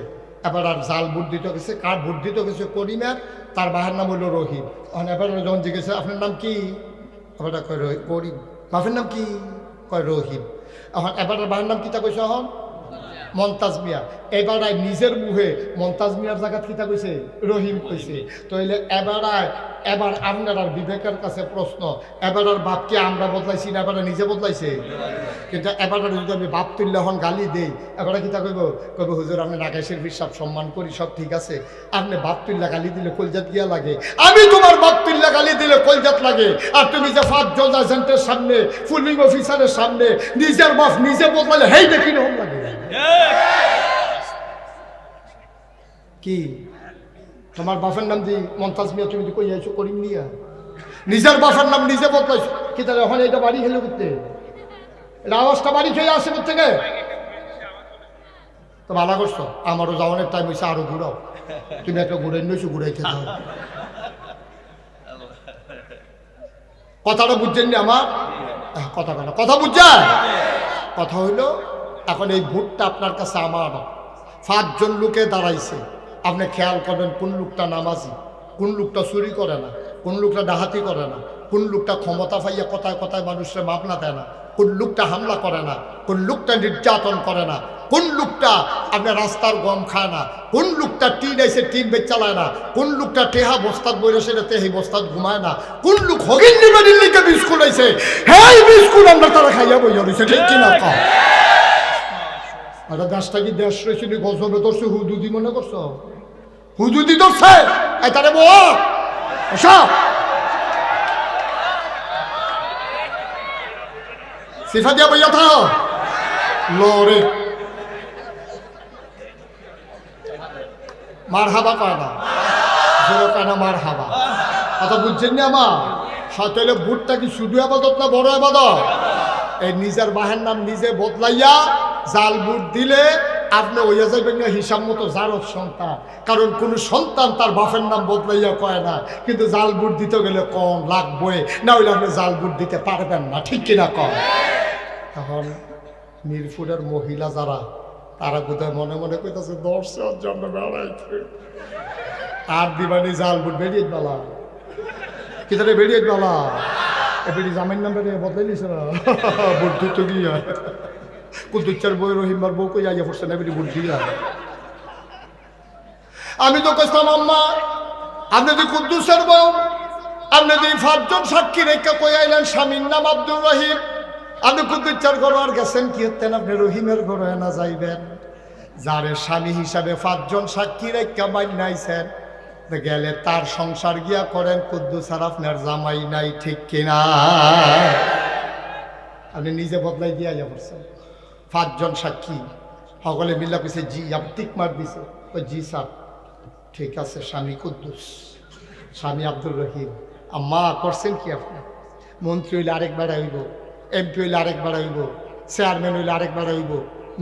এবার আর জাল বুট দিতে গেছে, কার বুট দিতে গেছে? করিমের, তার বাবার নাম হইল রহিম। এবার যখন জিজ্ঞেস আপনার নাম কি, এবার কয় করিম। বাপের নাম কি? কয় রহিম। এখন এবার বাবার নাম কিতা কইছে? এখন মমতাজ মিয়া। এবার নিজের মুখে মমতাজ মিয়ার জায়গা কিতা কইছে? রহিম কইছে। তাইলে এবার আপনার আর বিবেকের কাছে প্রশ্ন, এবার আর বাপকে আমরা বদলাইছি না, এবার নিজে বদলাইছে? কিন্তু এবার যদি আমি বাপ তুললে এখন গালি দেই, এবার কিতা কইব? কইব হুজুর আমি নাগেশের বিশ্বাস সম্মান করি, সব ঠিক আছে, আপনি বাপ তুল্লা গালি দিলে কলজাত গিয়া লাগে, আমি তোমার বাপ তুল্লা গালি দিলে কলজাত লাগে। আর তুমি যে 5 জজ এজেন্টের সামনে, ফুলিং অফিসারের সামনে নিজের বাপ নিজে বদলালে হেইটা কিরকম লাগে? কি তোমার বাপের নাম দি মমতাজ মিয়া, তুমি কই আইছো করিম মিয়া? নিজের বাপের নাম নিজে বদলাইছো কি? তাহলে এখন এটা বাড়ি খেলে করতে, এটা আওয়াজটা বাড়ি খেয়ে আসে থেকে তো ভালো করছো। আমারও যাওয়ানোর টাইম হয়েছে, আরো ঘুরাও। তুমি একটা ঘুরাই নিয়েছো, ঘুরাইতে দাও। কথাটা বুঝছেন নি আমার? কথা বুঝছেন? কথা হইলো এখন এই ভোটটা আপনার কাছে আমার। 5 জন লোকে দাঁড়াইছে, আপনি খেয়াল করবেন কোন লোকটা নামাজি, কোন লোকটা চুরি করে না, কোন লোকটা ডাহাতি করে না, কোন লোকটা ক্ষমতা পাইয়া কথায় কথায় মানুষের মামলা দেয় না, কোন লোকটা হামলা করে না, কোন লোকটা নির্যাতন করে না, কোন লোকটা আপনার রাস্তার গম খায় না, কোন লোকটা টিন এসে টিন বেচ চালায় না, কোন লোকটা টেহা বস্তাত বইরে সেটা তেহি বস্তাত ঘুমায় না, কোন লোক হগিন নিবে দিল্লিকে বিস্কুট আইছে, হ্যাঁ বিস্কুট আমরা তারা খাইয়া বইয়া রয়েছে, ঠিক কিনা? আরে দেশটা কি দেশ রয়েছে নি? গজবে ধরছে হুদুদি মনে করছো? হুদুদি ধরছে তারে সিফা দিয়া বইয়া থাও লরে মার হাবা কয় না, কেন মার হাবা? কথা বুঝছেন না আমার? সাথে বুটটা কি শুধু আবাদত না বড় আবাদত? এই নিজের বাহের নাম নিজে বদলাইয়া জাল বুট দিলে আপনি ওইয়া যাইবেন না হিসাব মতো জারদ সন্তান, কারণ কোন সন্তান তার বাপের নাম বদলাইয়া কয় না, কিন্তু জাল বুট দিতে গেলে কম লাগবে, না হইলে আপনি জাল বুট দিতে পারবেন না, ঠিক কিনা কম। তখন মিরপুরের মহিলা যারা, তারা কোথায় মনে মনে কইতাছে 10 জন্য বেড়াইতে আর দিবানি জাল বুট বেরিয়ে বেলা কি তারে বেরিয়ে বেলা এবারে জামাইন নাম্বারে বদলাই দিছে না বুট দিতে গিয়া কুদ্দুচ্চার বই রহিমার বউ কই আইয়া পড়ছে না এবারে বুট দিয়া। আমি তো কইতাম আম্মা আপনি যদি কুদ্দুসের বউ, আপনি যদি 5 জন সাক্ষী রেখা কই আইলেন স্বামীর নাম আব্দুর রহিম, আপনি কুদ্দুচ্চার ঘর আর গেছেন কি হতেন, আপনি রহিমের ঘরে না যাইবেন, যারে স্বামী হিসাবে 5 জন সাক্ষী রেখা বাইন নাইছেন গেলে তার সংসার গিয়া করেন, কুদ্দুস আর আপনার জামাই নাই, ঠিক কিনা। আপনি নিজে বদলাই দিয়া যাচ্ছেন। 5 জন সাক্ষী সকলে মিল্লা কইছে জি, আপনি টিক মার দিছে, ওই জি স্যার ঠিক আছে, স্বামী কুদ্দুস, স্বামী আব্দুর রহিম। আম্মা করছেন কি আপনি? মন্ত্রী হইলে আরেকবার হইব, এমপি হইলে আরেকবার হইব, চেয়ারম্যান হইলে আরেকবার হইব,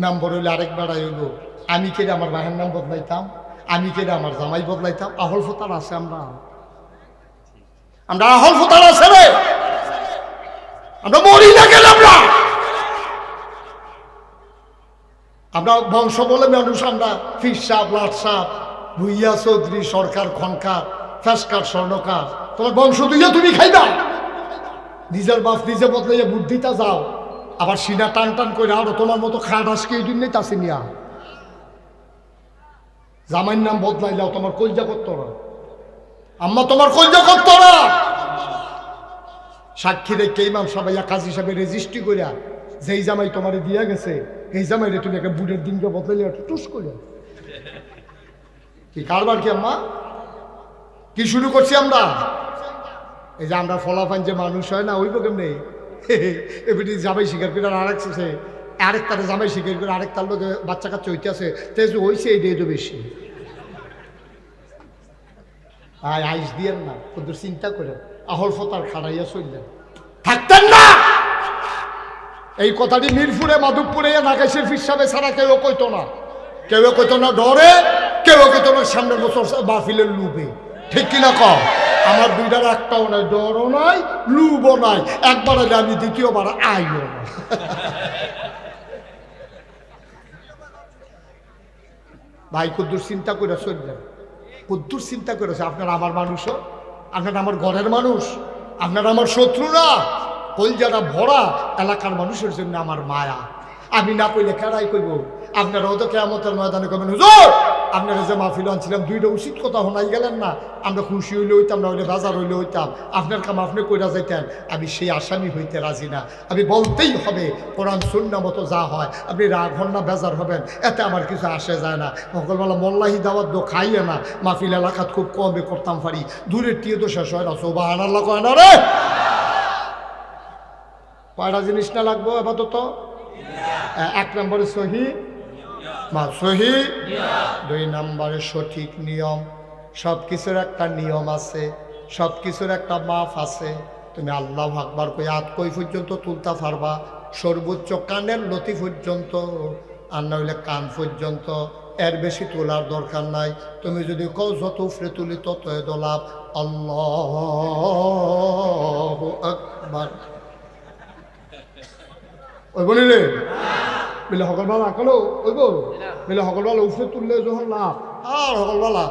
মেম্বার হইলে আরেকবার হইব। আমি কেটে আমার ভাইয়ের নাম বদলাইতাম, আমি কেটে আমার জামাই বদলাইতাম। আহল ফোতার আছে, আমরা আহল ফোতার আছে রে, আমরা মরি না গেলে আমরা বংশ বলে মানুষ, আমরা ফির সাহ, লাট সাহ, ভুইয়া চৌধুরী, সরকার, খনকার, ফেসকার, স্বর্ণকার, তোমার বংশ দুইয়া তুমি খাইবা। নিজের বাপ নিজে বদলাইয়া বুদ্ধিটা যাও, আবার সিনা টান টান করে আরো তোমার মতো খাট আজকে এই জন্যই তাছে নিয়া জামাইর নাম বদলাইলাও, তোমার কলজা করতো না আম্মা, তোমার কলজা করতো না। সাক্ষী রেখে ইমাম সাহেব কাজী হিসাবে রেজিস্ট্রি করিয়া যেই জামাই তোমারে দিয়া গেছে, এই জামাই রে তুমি একটা বুটের দিনকে বদলাইলে একটু টুস করে কি কারবার কি আম্মা, কি শুরু করছি আমরা? এই যে আমরা ফলাফান যে মানুষ হয় না, ওই কেমনি এমনি জামাই শিকার করে আরেকটারে জামাই শিকার করে আরেকটার লোক বাচ্চা কাচ্চা হইতে আছে, তেজ হয়েছে এই দিয়ে বেশি আইস দিয়েন না, কিন্তু চিন্তা করে আহল ফতার খাড়াইয়া চললেন থাকতেন না। এই কথাটি মিরপুরে, মাধবপুরে, নাগাইশের ফিরসাবে ছাড়া কেউ কইতো না, কেউ কইতো না ডরে, কেউ কইতো না সামনের বছর বাফিলের লুবে, ঠিক কিনা কম। আমার দুইটার একটাও নাই, ডরও নাই, লুবও নাই, একবার আগে আমি দ্বিতীয়বার আইও না। ভাই কুদ্দুর চিন্তা করে চললেন, কুদ্দুর চিন্তা করেছে আপনার আমার মানুষও, আপনার আমার ঘরের মানুষ, আপনার আমার শত্রু না, কলজাটা ভরা এলাকার মানুষের জন্য আমার মায়া। আমি না কইলে কেরাই কইব, আপনারাও তো কেয়ামতের ময়দানে কবেন হুজুর আপনারা যে মাহফিল আনছিলাম দুইটা উচিত কথা শোনাই গেলেন না, আমরা খুশি হইলে হইতাম, না হইলে বাজার হইলে হইতাম, আপনার কাম আপনি কইরা যাইতেন, আমি সেই আসামি হইতে রাজি না। আমি বলতেই হবে কোরআন সুন্নাহ মতো যা হয়, আপনি রাগ হন না, বেজার হবেন, এতে আমার কিছু আসে যায় না। সকালবেলা মোল্লাহি দাওয়াত দো খাইয়ে না, মাহফিল এলাকাত খুব কমে করতাম পারি, দূরের টিয়ে তো শেষ হয় না, সুবহানাল্লাহ কয় না রে। কয়টা জিনিস না লাগবো আপাতত? 1 নম্বরে সহি সহি, 2 নম্বরে সঠিক নিয়ম। সব কিছুর একটা নিয়ম আছে, সব কিছুর একটা মাপ আছে। তুমি আল্লাহু আকবার কই হাত কই পর্যন্ত তুলতে পারবা, সর্বোচ্চ কানের লতি পর্যন্ত, আর না হইলে কান পর্যন্ত, এর বেশি তোলার দরকার নাই। তুমি যদি কও যত উপরে তুলি ততই দোলাপ। আল্লাহু আকবার ওই বলি রে বলে সকালবেলা আঁকালো ওইব বলে সকালবেলা উঠে তুললে যখন লাভ আর সকালবেলা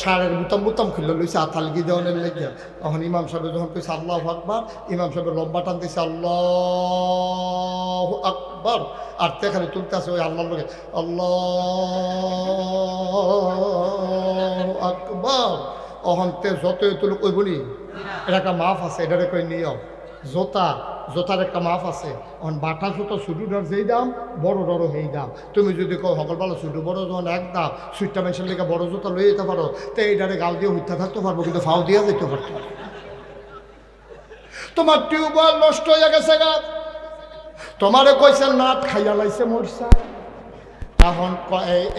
সারের বুতাম খুললে লইছে আতালগি দেওয়ানের লেগে। তখন ইমাম সাহেব যখন কইছে আল্লাহু আকবার, ইমাম সাহেবের লম্বা টান দিয়েছে আল্লাহু আকবার, আর তে খালি তুলতে আছে ওই আল্লাহর লোকে আল্লাহু আকবার। তখন তে যতই তুলুক ওই বলি এটা একটা মাফ আছে, এটারে কই নিয়ম। জোতার একটা মাপ আছে, এখন বাটা জুতো ছোটো ডর যেই দাম, বড় ডরও সেই দাম। তুমি যদি কো সকালবেলা ছোটো বড় যখন এক দাম, সুইটটা মানুষের লেগে বড় জুতা লই যেতে পারো, তো এইটারে গাল দিয়ে হইতে থাকতে পারবো, কিন্তু ফাও দিয়ে যেতে পারতো। তোমার টিউবওয়েল নষ্ট হয়ে গেছে গা, তোমারে কইছে নাট খাইয়া লাইছে মরছা। এখন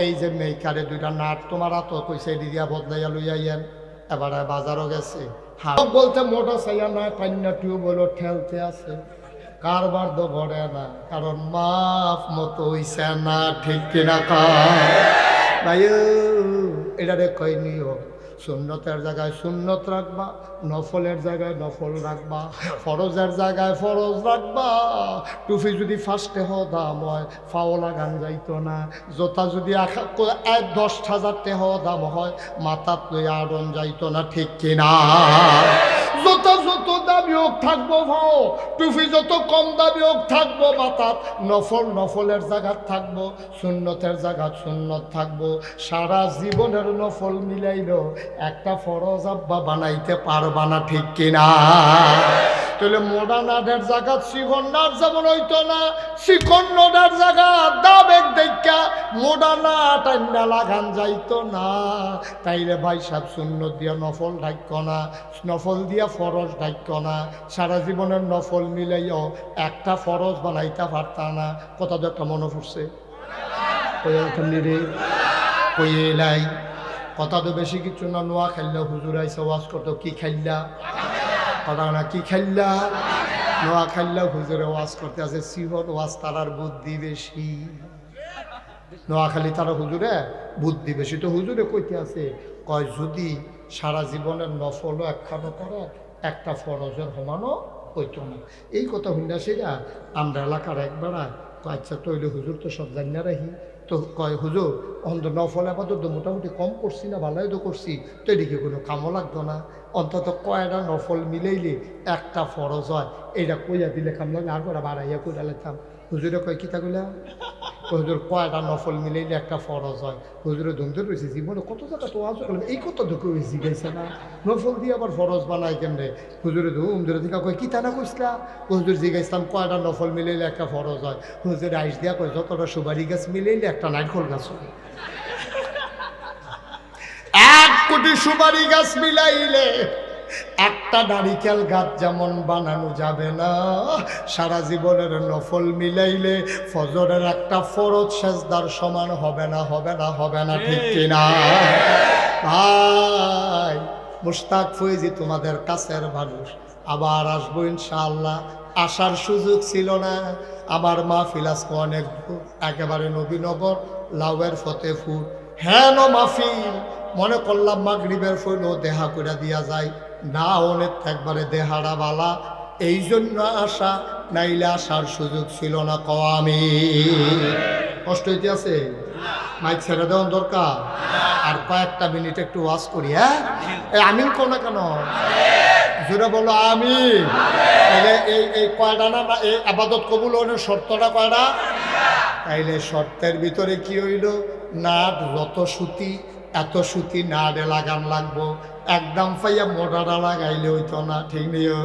এই যে মেকারে 2টা নাট তোমার হাত কইছে দিয়া বদলাইয়া লইয়াইয়েন, এবারে বাজারও গেছে বলতে মোটা চাইয়া না, পান্না টিউব হলো ঠেলতে আছে। কারবার তো ঘরে না, কারণ মাফ মতো হইছে না, ঠিক কিনা কা ভাই? এটা রে কই নিও, সুন্নতের জায়গায় সুন্নত রাখবা, নফলের জায়গায় নফল রাখবা, ফরজের জায়গায় ফরজ রাখবা। টুপি যদি ফার্স্টে দাম হয় ফাও লাগান যাইতো না, জোতা যদি 10,000 টাকা দাম হয় মাথাত লই আড়ন যাইতো না, ঠিক কিনা? জোতা যত দামি হোক থাকবো ভাও, টুপি যত কম দামি হোক থাকবো মাথাত, নফলের জায়গা থাকবো, সুন্নতের জায়গা সুন্নত থাকবো। সারা জীবনের নফল মিলাইলো একটা ফরজ আব্বা বানাইতে পারবা না, ঠিক কিনা? তাহলে মডার্ন আর্টের জায়গা শ্রীকন্যার যেমন হইতো না, শ্রীকন্যার জায়গা দাবেক দেখা মডার্ন আর্ট আইনা লাগান যাইতো না। তাইলে ভাই সাহেব সুন্নত দিয়া নফল ঢাক্য না, নফল দিয়া ফরজ ঢাক্য না, সারা জীবনের নফল মিলাইও একটা ফরজ বানাইতে পারতা না। কথা তো একটা মনে পড়ছে রে, কইয়ে লাই কথা তো বেশি কিছু না। নোয়া খাইলা হুজুর আইসা ওয়াজ করতো, কি খাইলা? কথা না, কি খাইলা? নোয়া খাইলা হুজুরে ওয়াজ করতে আছে, সিহর ওয়াজ তারার বুদ্ধি বেশি। নোয়াখালী তারা হুজুরে বুদ্ধি বেশি। তো হুজুরে কইতে আছে, কয় যদি সারা জীবনের নফলও একখানো করে একটা ফরজের সমানও হইতো না। এই কথা হুন্ডা সেটা আমরা এলাকার একবার আচ্ছা তৈলে হুজুর তো সব জানি না রাখি, তো কয় হুজুর অন্ত নফল আপাতত তো মোটামুটি কম করছি না, ভালোই তো করছি, তো এদিকে কোনো কামও লাগতো না, অন্তত কয়টা নফল মিলাইলে একটা ফরজ হয়, এইটা কইয়া দিলে কাম লাগে, আর করে বাড়াইয়া কইরা লেতাম। হুজুরে কয় কিতা কইলা? হুজুর কয়টা নফল মিলাইলে একটা ফরজ হয়। হুজুরে ধুমতে রয়েছে, জীবনে কত জায়গা তো আজ করলাম, এই কত দুঃখ হয়েছি গেছে না, নফল দিয়ে আবার ফরজ বানাই কেমনে? হুজুরে ধুম ধরে দিকা কয় কিতা না কইসলা? হুজুর জিগাইছিলাম কয়টা নফল মিলাইলে একটা ফরজ হয়। হুজুরে আইস দিয়া কয় যতটা সুপারি গাছ মিলাইলে একটা নারকেল গাছ হয়। 1 কোটি সুপারি গাছ মিলাইলে একটা নারিকেল গাছ যেমন বানানো যাবে না, সারা জীবনের নফল মিলাইলে ফজরের একটা ফরজ সেজদার সমান হবে না, হবে না, হবে না, ঠিক কিনা? ভাই মুশতাক ফৈজি তোমাদের কাছের মানুষ, আবার আসবো ইনশাআল্লাহ। আসার সুযোগ ছিল না, আমার মাহফিল আজকে অনেক দূর, একেবারে নবীনগর লাউয়ের ফতেপুর। হ্যাঁ মাহফিল মনে করলাম মাগরিবের ফইল দেহা করে দিয়া যায় না, অনেক একবারে দেহারা বালা, এই জন্য আসা, নাইলে আসার সুযোগ ছিল না। আমি কষ্ট হইতে আছে, মাইক ছেড়ে দেওয়ার দরকার, আর কয়েকটা মিনিট একটু ওয়াজ করি। হ্যাঁ আমি কোন না কেন জোরে বলো আমি। তাইলে এই কয়টা না, এই আবাদত কবুল হইলে শর্তটা কয়টা? তাইলে শর্তের ভিতরে কি হইল? নাট যত সুতি এত সুতি নাড়ে লাগান লাগবো, একদম পাইয়া মোটাটা লাগাইলে হইতো না, ঠিক নিও।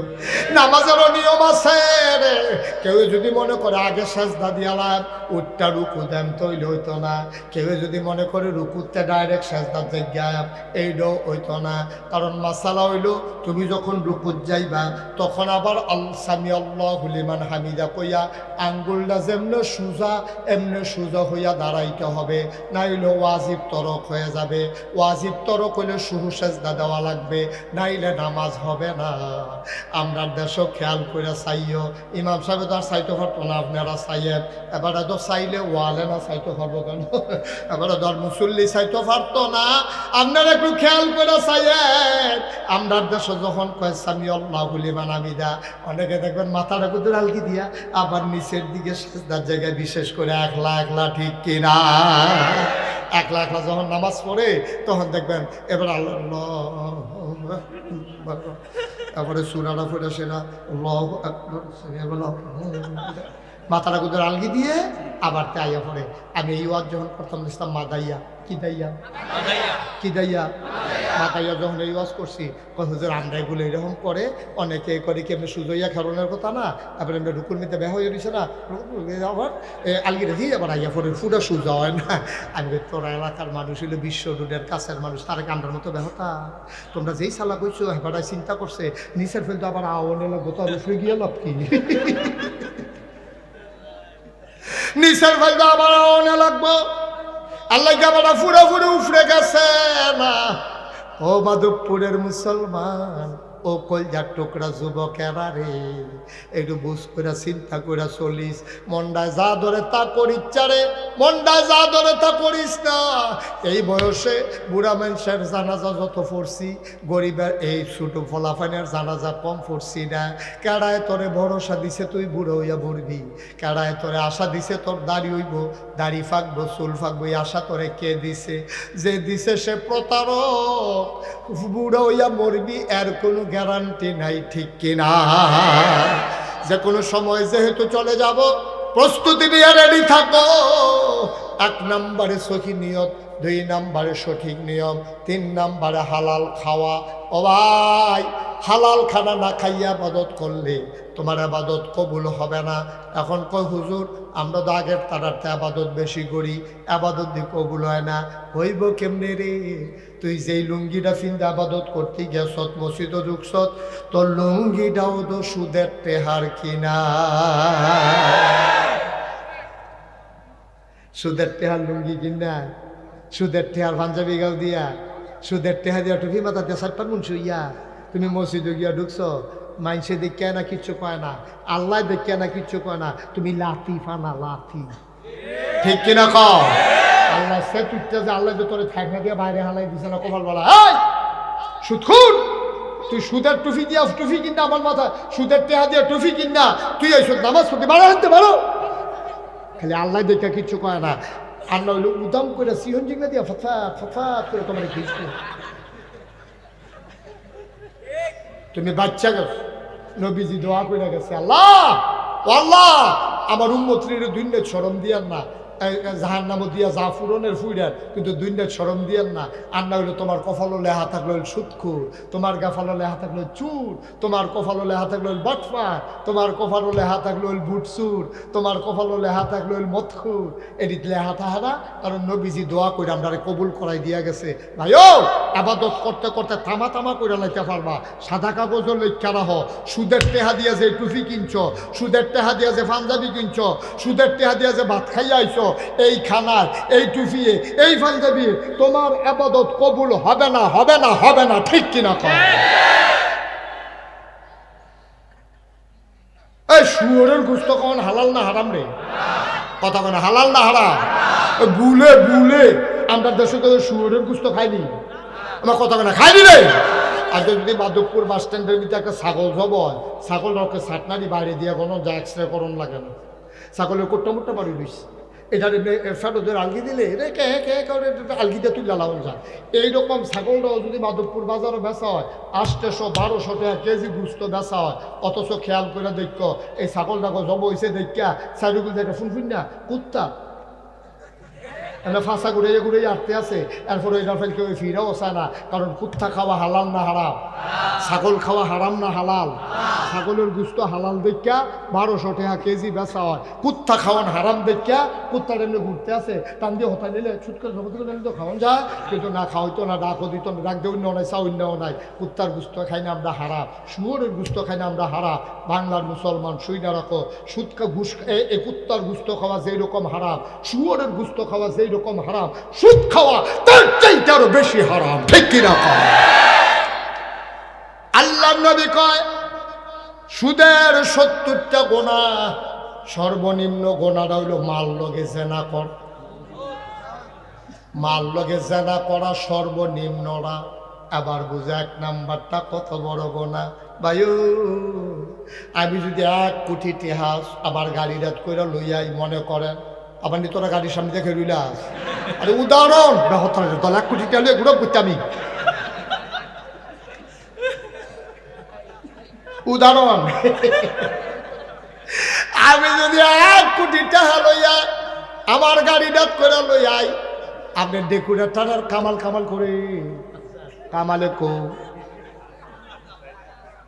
নামাজেরও নিয়ম আছে রে, কেউ যদি মনে করে আগে সেজদা দিয়ালাম উঠটা রুকু দেন তৈলে হইতো না, কেউ যদি মনে করে রুকুতে ডাইরেক্ট সেজদার জায়গায় এইটাও হইতো না। কারণ মাসালা হইল তুমি যখন রুকুত যাইবা তখন আবার সামি আল্লাহু লিমান হামিদা কইয়া আঙ্গুলটা যেমনে সোজা এমনি সোজা হইয়া দাঁড়াইতে হবে, নাইলে ওয়াজিব তরক হয়ে যাবে। ওয়াজিব তরক হইলে শুরু সেজদা দেওয়া লাগবে, নাইলে নামাজ হবে না। আমরা দেশও খেয়াল করে চাইও, ইমাম সাহেব তো আর চাইতে পারতো না, আপনারা চাইয়েন, এবারে তো চাইলে ওয়ালে না চাইতে পারবো কেন, এবারে ধর মুসল্লি চাইতে পারতো না, আপনারা একটু খেয়াল করে চাইয়েন। আমরা দেশে যখন কয় সামি আল্লাহু লিমান হামিদা, অনেকে দেখবেন মাথাটা কুতুর আলকি দিয়া আবার নিচের দিকে সেজদার জায়গায় বিশেষ করে একলা একলা, ঠিক কিনা? একলা একলা যখন নামাজ পড়ে তখন দেখবেন এবার আল্লাহ, তারপরে সুরাটা পড়ে সেনা মাথাটা কুতুর আলগি দিয়ে আবার তাইয়া পড়ে। আমি এই ওয়াজ যখন করতাম ইসলাম মাদাইয়া কি দাইয়া কি দাইয়া মাথাইয়া যখন এই ওয়াজ করছি, হুজুর আমরা এগুলো এরকম করে, অনেকে করে কি এমনি সুজইয়া খেরোনের কথা না, তারপরে এমনি রুকুর মধ্যে বেহা হয়ে দিছে না, আবার আলগিরে দিয়ে আবার আইয়া পড়ে ফুটা সুজা হয় না। আমি তোরা এলাকার মানুষ হইলে বিশ্ব রোডের কাছের মানুষ, তারা কান্ডার মতো বেহতা, তোমরা যেই সালা কইছো হেবাটাই চিন্তা করছে নিচের ফেলতে আবার আওয়ানে লাগবো, তো উফরে গিয়ে লাভ কি? নিচের ফেলতে আবার আওয়ানে লাগবো, আল্লাহ গাবাটা ফুড়ে ফুড়ে উফরে গেছে না। ও মাধবপুরের মুসলমান, ও কলজার টুকরা যুবকেরা রে, একটু বুঝ করে চিন্তা করে চলিস। মন্ডায় যা ধরে তা করিস রে, মন্ডায় যা ধরে তা করিস না। এই বয়সে বুড়া মানুষের জানাজা যত পড়ছি, গরিবের এই ছোট ফলাফানের জানাজা কম পড়ছি না। কেড়ায় তোরে ভরসা দিছে তুই বুড়ো হইয়া মরবি, কেড়ায় তোরে আশা দিছে তোর দাড়ি হইব, দাড়ি ফাঁকবো, চুল ফাঁকবো, এই আশা তোরে কে দিছে? যে দিছে সে প্রতারক। বুড়ো হইয়া মরবি এর কোনো গ্যারান্টি নাই, ঠিক কিনা? যে কোনো সময় যেহেতু চলে যাব, প্রস্তুতি নিয়ে রেডি থাকো। 1 নম্বরে সহি নিয়ত, 2 নম্বরে সঠিক নিয়ম, 3 নম্বরে হালাল খাওয়া। ও ভাই, হালাল খানা না খাইয়া আবাদত করলে তোমার আবাদত কবুল হবে না। এখন কই হুজুর আমরা তো আগের তারাতে আবাদত বেশি করি, আবাদত দিয়ে কবুল হয় না। হইব কেমনে রে? তুই যেই লুঙ্গিটা ফিন্দে আবাদত করতে গেছত, মসজিদও ঢুকছত, তোর লুঙ্গিটাও তো সুদের টেহার কিনা। সুদের টেহার লুঙ্গি কিনা, সুদের টেহার পাঞ্জাবি গাও দিয়া, সুদের টেহা দিয়া টুপি মাথা দিয়া 4 মুন শুইয়া তুমি মসজিদে গিয়া ঢুকছ। মাইনসে দেখে না কিচ্ছু কয় না, আল্লাহ দেখে না কিচ্ছু কয় না, তুমি লাথি ফানা লাথি, ঠিক কিনা কও? আল্লাহ সে তুইটা যে আল্লাহ যে তোরে থাকনা দিয়ে বাইরে হালাই দিছে না, কপাল বলা এই সুদখোর, তুই সুদের টুপি দিয়া টুপি কিনা আমার মাথা, সুদের টেহা দিয়া টুপি কিনা তুই এই নামাজ পড়তে বাড়া আনতে পারো? খালি আল্লাহ দেখে কিচ্ছু কয় না, আর না হইলো উদাম করে সিহন জিঙ্গা দিয়া ফফা ফফা করে তোমার খিঁচতে। তুমি বাচ্চা গেছ, নবীজি দোয়া করে গেছে, আল্লাহ আল্লাহ আমার উম্মতের দুনিয়ার শরম দিয়ান না, জাহান নাম দিয়া যা ফুরনের ফুইরার, কিন্তু দুনিয়ার শরম দিয়ান না। আর না হইলো তোমার কপালও লেহা থাকলো সুদখোর, তোমার গাফালও লেহা থাকলো চুর, তোমার কপালও লেহা থাকলো বাটফার, তোমার কপালও লেহা থাকলো বুটচুর, তোমার কপালও লেহা থাকলো মদখুর। এদিক লেহা থাকা না, কারণ নবীজি দোয়া করে আমরা কবুল করাই দিয়া গেছে। ভাই ও আবাদত করতে করতে থামা থামা করে লাইতে পারবা, সাদা কাগজও লেখা রাহ। সুদের টেহা দিয়া যে টুপি কিনছ, সুদের টেহা দিয়া যে পাঞ্জাবি কিনছ, সুদের টেহা দিয়া যে ভাত খাইয়া আইছ, এই খানার এই টুফিয়ে এই পাঞ্জাবি তোমার আবাদত কবুল হবে না, হবে না, হবে না, ঠিক কিনা কও? এই শুয়োরের গোশত কোন হালাল না হারাম রে? কথা কোন হালাল না হারাম? বুলে বুলে আমরা দেশে তো শুয়োরের গোশত খাইনি, আমার কথা কোন খাইনি রে। আর যদি মাধবপুর বাস স্ট্যান্ডের ভিতরে একটা ছাগল জব হয়, ছাগল রকে ছাটনারি বাইরে দিয়ে কোনো যা এক্সরে করণ লাগে না, ছাগলের কোট্টা মোট্টা বাড়ি দিস, এটা ফেরোদের আলগি দিলে রে কে কে করে আলগি দিয়ে তুই লালাও যায়। এইরকম ছাগলটাও যদি মাধবপুর বাজারও বেচা হয় 800-1200 টাকা কেজি গুস্ত বেচা হয়, অথচ খেয়াল করে দেখ এই ছাগলটাকে জব হয়েছে দেখা চারিগুল থেকে ফুনফুন না কুত্তা এনে ফাঁসা ঘুরে ঘুরে আটতে আছে, এরপরে এটা ফেল কেউ ফিরাও চায় না, কারণ কুত্তা খাওয়া হালাল না হারাম, ছাগল খাওয়া হারাম না হালাল। ছাগলের গুস্ত হালাল দেখা 1200 টাকা কেজি বেচা হয়, কুত্তা খাওয়ান হারাম দেখা কুত্তার এমনি ঘুরতে আছে, টান দিয়ে হতা নিলে ছুটকে জগৎ তো খাওয়ান যায়, কিন্তু না খাওয়াইতো না, ডাকও দিত না, ডাক দেওয়া নাই, চাউন্যাও নাই। কুত্তার গুস্ত খাই না আমরা হারাম, শুয়োরের গুস্ত খাই না আমরা হারাম। বাংলার মুসলমান শুই না রাখো, সুদকা ঘুষ এই কুত্তার গুস্ত খাওয়া যেই রকম হারাম, শুয়োরের গুস্ত খাওয়া যেই রকম হারাম, সুদ খাওয়া তার চাইতে আরো বেশি হারাম, ঠিক কিনা কয়? আল্লাহর নবী কয় সুদের 70টা গুনাহ, সর্বনিম্ন গুনাহটা হইল মাল লগে জেনা কর। মাল লগে জেনা করা সর্বনিম্নরা। আবার বুঝে 1 নাম্বারটা কত বড় গুনাহ। ভাইও আমি যদি 1 কোটি টাকা আবার গাড়ি রাত করে লইয়াই, মনে করেন আবার নি তোরা গাড়ির সামনে দেখে রইলাস, আরে উদাহরণ 1 কোটি টাকা লইয়া ঘুরে করতে আমি উদাহরণ, আমি যদি 1 কোটি টাকা লইয়া আমার গাড়ি ডাত করে লইয়াই, আপনি ডেকুরেটার কামাল কামাল করে কামালে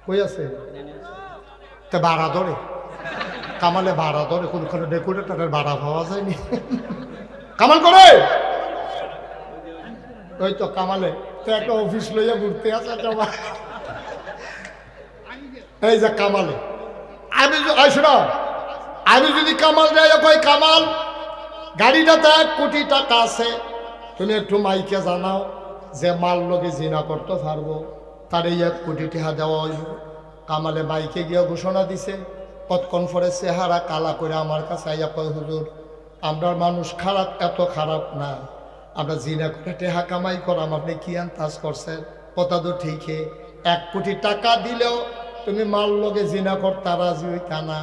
কই আছে তা ভাড়া ধরে, কামালে ভাড়া ধরে, কোনখানে ডেকুরেটারের ভাড়া পাওয়া যায়নি, কামাল করে ওই তো কামালে তো একটা অফিস লইয়া ঘুরতে আছে, এই যে কামালে আমি শোনো, আমি যদি কামাল যাই কই কামাল গাড়িটাতে 1 কোটি টাকা আছে, তুমি একটু মাইকে জানাও যে মাল লগে জিনা করতে পারবো, তার এই 1 কোটি টাকা দেওয়া হইল। কামালে মাইকে গিয়ে ঘোষণা দিছে, কতক্ষণ পরে চেহারা কালা করে আমার কাছে আইয়া কয়, হুজুর আমরা মানুষ খারাপ, এত খারাপ না, আমরা জিনা করে টেহা কামাই করাম, আপনি কি আন্তাজ করছেন? কথা তো ঠিকই, 1 কোটি টাকা দিলেও তুমি মাল লগে জিনা করতে রাজি হইতা না।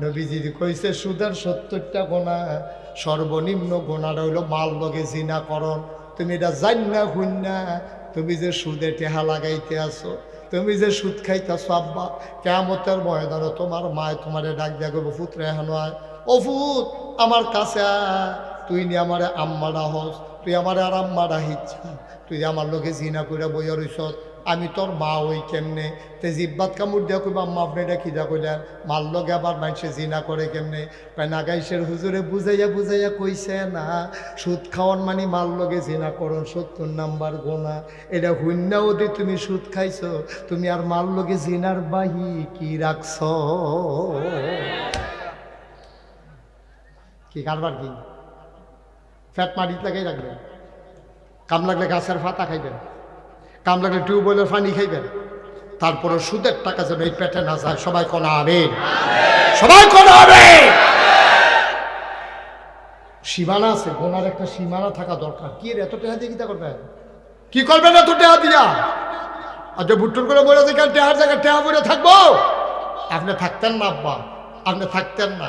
নবীজি কইছে সুদের 70টা গোনা, সর্বনিম্ন গোনাটা হইল মাল লগে জিনা করন। তুমি এটা জান না হুন না, তুমি যে সুদে টেহা লাগাইতে আসো, তুমি যে সুদ খাইতেছো, আব্বা কিয়ামতের ময়দানে তোমার মায় তোমারে ডাক দিয়া কইব, ফুত রেহানো আয়, ও ফুত আমার কাছে আয়, তুই নি আমারে আম্মারা হস, তুই আমারে আর আম্মারা হিচ্ছা, তুই আমার লোকে জিনা করে বইয়া রইছ, আমি তোর মা ওই কেমনে? তে জিব্বাত কামড় দিয়া কইবা, আম্মা আপনি এটা খিদা কইলেন, মার লগে আবার মানুষে জিনা করে কেমনে? নাগাইশের হুজুরে বুঝাইয়া বুঝাইয়া কইছে না, সুদ খাওয়ান মানে মার লগে জিনা করন 70 নাম্বার গোনা। এটা হুন্না ওদি তুমি সুদ খাইছো, তুমি আর মার লগে জিনার বাহি কি রাখছ? কি কারবার কি? ফ্যাট মাটিতে লাগাই রাখবেন, কাম লাগলে গাছের পাতা খাইবেন, কাম লাগলে টিউবওয়েলের পানি খাইবেন, তারপরে সুদের টাকা যেন এই পেটে না যায়। সবাই কোন আমিন, সবাই কোন আমিন। সীমানা আছে, গোনার একটা সীমানা থাকা দরকার। কি এত টেহা দিয়ে কিতা করবেন? কি করবেন এত টেহা দিয়া? আর যে ভুট্টুর করে বলে দেখেন টেহার জায়গায় টেহা বলে থাকবো, আপনি থাকতেন না আব্বা, আপনি থাকতেন না।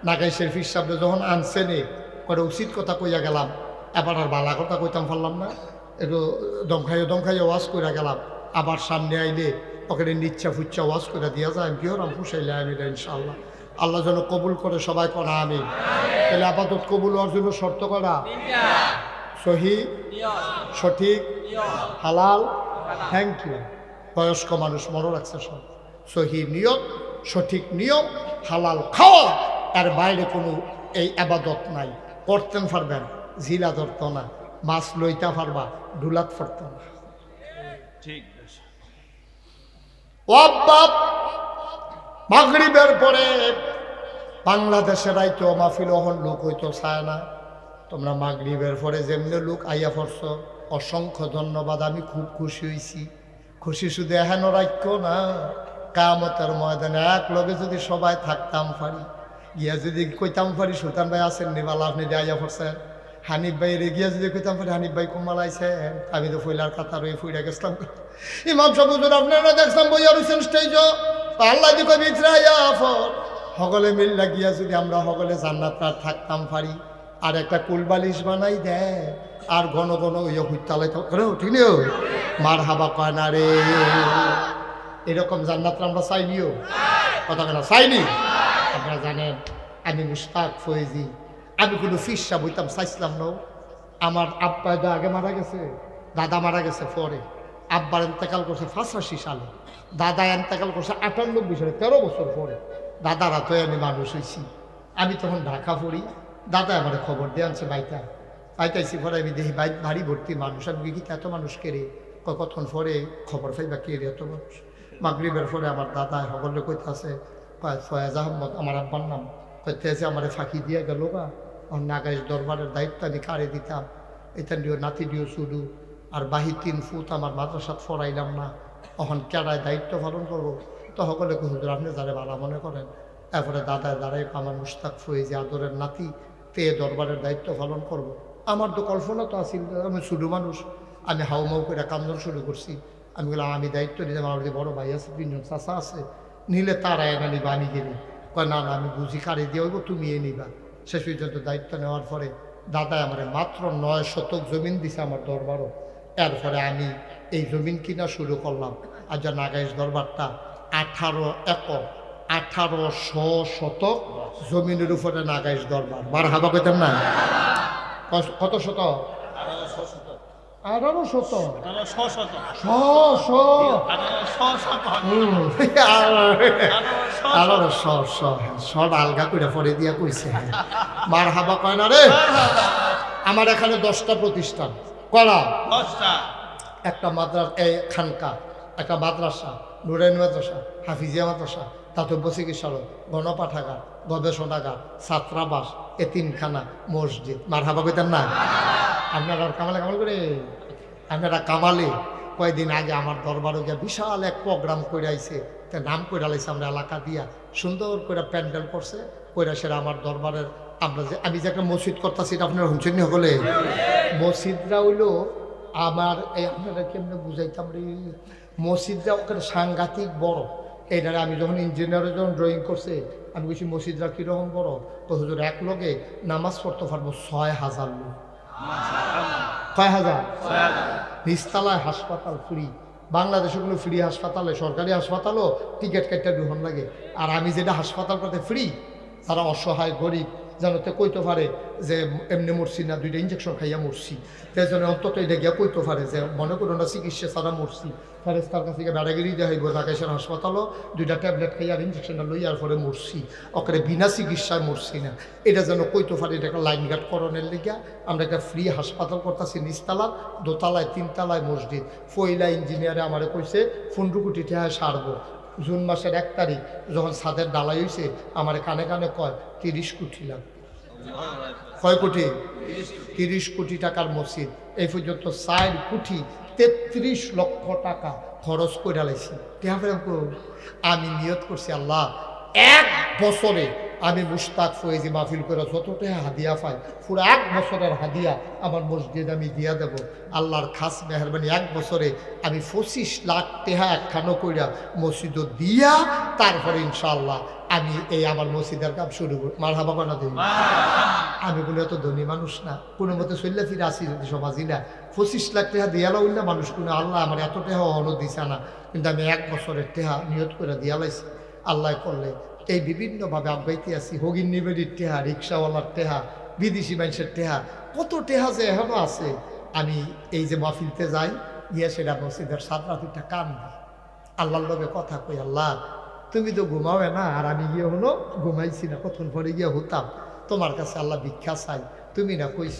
নাগাই শরীফ সাহেব যখন আনছেনে করে উচিত কথা কইয়া গেলাম, এবার আর বালা কথা কইতাম পারলাম না, একটু দমখাইয়ে ওয়াজ করে গেলাম, আবার সামনে আইলে ওখানে নিচ্ছা ফুচ্ছা ওয়াজ করে দিয়া যায়, আমি কি হলাম ফুসাইলে আমি ইনশাআল্লাহ। আল্লাহ যেন কবুল করে, সবাই করা আমি। তাহলে আপাতত কবুল হওয়ার জন্য শর্ত করা, সহি, সঠিক, হালাল। Thank you. বয়স্ক মানুষ মনে রাখছে সব, সহি নিয়ত, সঠিক নিয়ম, হালাল খাওয়া, এর বাইরে কোনো এই আবাদত নাই। করতেন পারবেন, জিলা ধরত না, মাছ লইতে পারবা, ডুলাত পড়ত না। মাগরিবের পরে বাংলাদেশের রাইতো মাহফিল ওহন লোক হইতো চায় না। তোমরা মাগরিবের পরে যেমনি লোক আইয়া পড়ছ, অসংখ্য ধন্যবাদ। আমি খুব খুশি হয়েছি। খুশি শুধু এহেন রাখ্য না, কিয়ামতের ময়দানে এক লগে যদি সবাই থাকতাম পারি, গিয়া যদি কইতাম পারি সুলতান ভাই আছেন নিবালা, আপনি আইয়া পড়ছেন, হানিফ ভাই রে গিয়া যদি কইতাম পারি হানিফ ভাই কুমাল আইছেন, আমি তো ফইলার কাতার হয়ে ফুইরা গেছিলাম। ইমাম সাহেব হুজুর আপনারা দেখলাম বইয়া রইছেন স্টেজ, আল্লাহ দি কই বিছরাইয়া ফর সকলে মিল্লা গিয়া যদি আমরা সকলে জান্নাত আর থাকতাম পারি, আর একটা কুলবালিশ বানাই দেয়, আর ঘন ঘন ওই হুইতালাই ঠিক নেই, মার হাবা কয় না রে। এরকম জান্নাত আমরা চাইনিও, কথা কেনা চাইনি। আপনারা জানেন আমি মুশতাক ফয়েজি, আমি কোনো ফিসা বইতাম চাইছিলাম না। আমার আব্বা আগে মারা গেছে, দাদা মারা গেছে পরে, আব্বার এন্তেকাল করছে 85 সালে, দাদা এন্তেকাল করছে 98 সালে, 13 বছর পরে। দাদারা তো আমি মানুষ হয়েছি। আমি তখন ঢাকা পড়ি, দাদা আমার খবর দিয়ে আনছে বাইতা, পাইতাইছি পরে আমি দেখি বাড়ি ভর্তি মানুষ। আমি কি এত মানুষ কেড়ে, কতক্ষণ পরে খবর পাইবা কে এত মানুষ। মাগরিবের পরে আমার দাদা সকলে কইতাছে, ফয়েজ আহমদ আমার আব্বার নাম, কইতেছে আমার ফাঁকি দিয়ে গেল বা নাগাইশ দরবারের দায়িত্ব আমি কারে দিতাম, এটা দিও নাতি দিও শুধু, আর বাহি 3 ফুট আমার মাদ্রাসাত ফরাইলাম না, তখন কেডায় দায়িত্ব পালন করবো? তো সকলে হুজুর আপনি যারা ভালো মনে করেন। এরপরে দাদায় দাঁড়াই আমার মুশতাক ফয়েজি আদরের নাতি, পেয়ে দরবারের দায়িত্ব পালন করব। আমার তো কল্পনা তো আসিল, আমি ছোটো মানুষ, আমি হাউমাউ করে কামড় শুরু করছি। আমি বললাম আমি দায়িত্ব নিলাম, আমার যে বড় ভাই আছে, 3 জন চাচা আছে, নিলে তারা এনে নিবা, আমি গেলি কয় না না আমি বুঝি কারে দিয়ে হইব, তুমি এ নিবা। শেষ পর্যন্ত দায়িত্ব নেওয়ার পরে দাদায় আমার মাত্র 9 শতক জমিন দিছে আমার দরবারও। এরপরে আমি এই জমিন কিনা শুরু করলাম। আর যা নাগাইশ দরবারটা 18 একর 1800 শতক জমিনের উপরে নাগাইশ দরবার। বার হাবা কইতাম না, কত শতক? 1800 আলগা করে পরে দিয়া কইছে। বার হাবা কয় না রে। আমার এখানে 10টা প্রতিষ্ঠান করা, একটা মাদ্রাসা, খানকা, একটা মাদ্রাসা, নুরাইনি মাদ্রাসা, হাফিজিয়া মাদ্রাসা, তাতব্য চিকিৎসালয়, গণপাঠাগার, গবেষণাগার, ছাত্রাবাস, এতিমখানা, মসজিদ। মার হাবা কইতেন না? আপনারা কামালে কামাল করে, আপনারা কামালে কয়েকদিন আগে আমার দরবারে গিয়ে বিশাল এক প্রোগ্রাম করে আইছে, তা নাম করে আলাইছে আমরা এলাকা দিয়া, সুন্দর করে প্যান্ডেল করছে কইরা সেটা আমার দরবারের আমি যে একটা মসজিদ করতেছি এটা আপনারা শুনছেন হলে মসজিদরা হইলো আমার এই আপনারা কেমনে বুঝাইতাম রে, মসজিদরা ওখানে সাংঘাতিক বড়। এইটারে আমি যখন ইঞ্জিনিয়ারে যখন ড্রয়িং করছে আমি বলছি মসজিদরা কীরকম বড়, তো হুজুর এক লগে নামাজ পড়তে পারবো 6,000 লোক। 6,000 নিচতলায় হাসপাতাল ফ্রি, বাংলাদেশে কোনো ফ্রি হাসপাতালে সরকারি হাসপাতালও টিকিট কাটতে দুহন লাগে, আর আমি যেটা হাসপাতাল করতে ফ্রি, তারা অসহায় গরিব জানোতে কইতে পারে যে এমনি মরছি না, 2টা ইঞ্জেকশন খাইয়া মরছি, তাই জন্য অন্তত এটা গিয়া কইতে পারে যে মনে করো না চিকিৎসা ছাড়া মরছি, ফেরেস্তার কাছে গিয়ে বেড়াগিরি দেওয়া হইব ঢাকাইশের হাসপাতালও 2টা ট্যাবলেট খাইয়া আর ইঞ্জেকশনটা লইয়ার পরে মরছি, ওখানে বিনা চিকিৎসায় মরছি না, এটা যেন কইতে পারে। এটা একটা লাইন গার্ড করণের লিগা আমরা একটা ফ্রি হাসপাতাল করতেছি, নিচতলা, দোতলায়, 3তলায় মসজিদ। ফইলা ইঞ্জিনিয়ারে আমারে কইছে 15 কোটি টাকা সারবো। জুন মাসের 1 তারিখ যখন ছাদের ডালাই হয়েছে আমার কানে কানে কয় 30 কোটি লাগবে। কয় কোটি? 30 কোটি টাকার মসজিদ। এই পর্যন্ত 4 কোটি 33 লক্ষ টাকা খরচ করে লাইছি। আমি নিয়ত করছি আল্লাহ 1 বছরে আমি মুশতাক ফয়েজি মাহফিল করে যতটা হাদিয়া পাই পুরো 1 বছরের হাদিয়া আমার মসজিদ আমি দিয়া দেব। আল্লাহর খাস মেহরবানি 1 বছরে আমি 25 লাখ টাকা একখানো কইরা মসজিদও দিয়া তারপরে ইনশাআল্লাহ আমি এই আমার মসজিদের কাজ শুরু করব। মারহাবা বানা দেই। আমি বলে এত ধনী মানুষ না, কোনো মতে চললে ফিরে আসি যদি সমাজই না, 25 লাখ টাকা দিয়ালা হইল না মানুষ কোনো, আল্লাহ আমার এত টাকা অন দিছে না, কিন্তু আমি 1 বছরের টাকা নিয়ত করে দিয়ালাইছি। আল্লাহ করলে এই বিভিন্নভাবে আব্বাইতে আছি, হগিন নিবেদির টেহা, রিক্সাওয়ালার টেহা, বিদেশি মানুষের টেহা, কত টেহা যে এখনও আছে। আমি এই যে মাহফিলতে যাই গিয়া সেটা মসজিদের 7 রাতিটা কান দিই, আল্লাহর লগে কথা কই, আল্লাহ তুমি তো ঘুমাবে না, আর আমি গিয়ে হলো ঘুমাইছি না, কতক্ষণ পরে গিয়ে হতাম, তোমার কাছে আল্লাহ ভিক্ষা চাই। তুমি না কইছ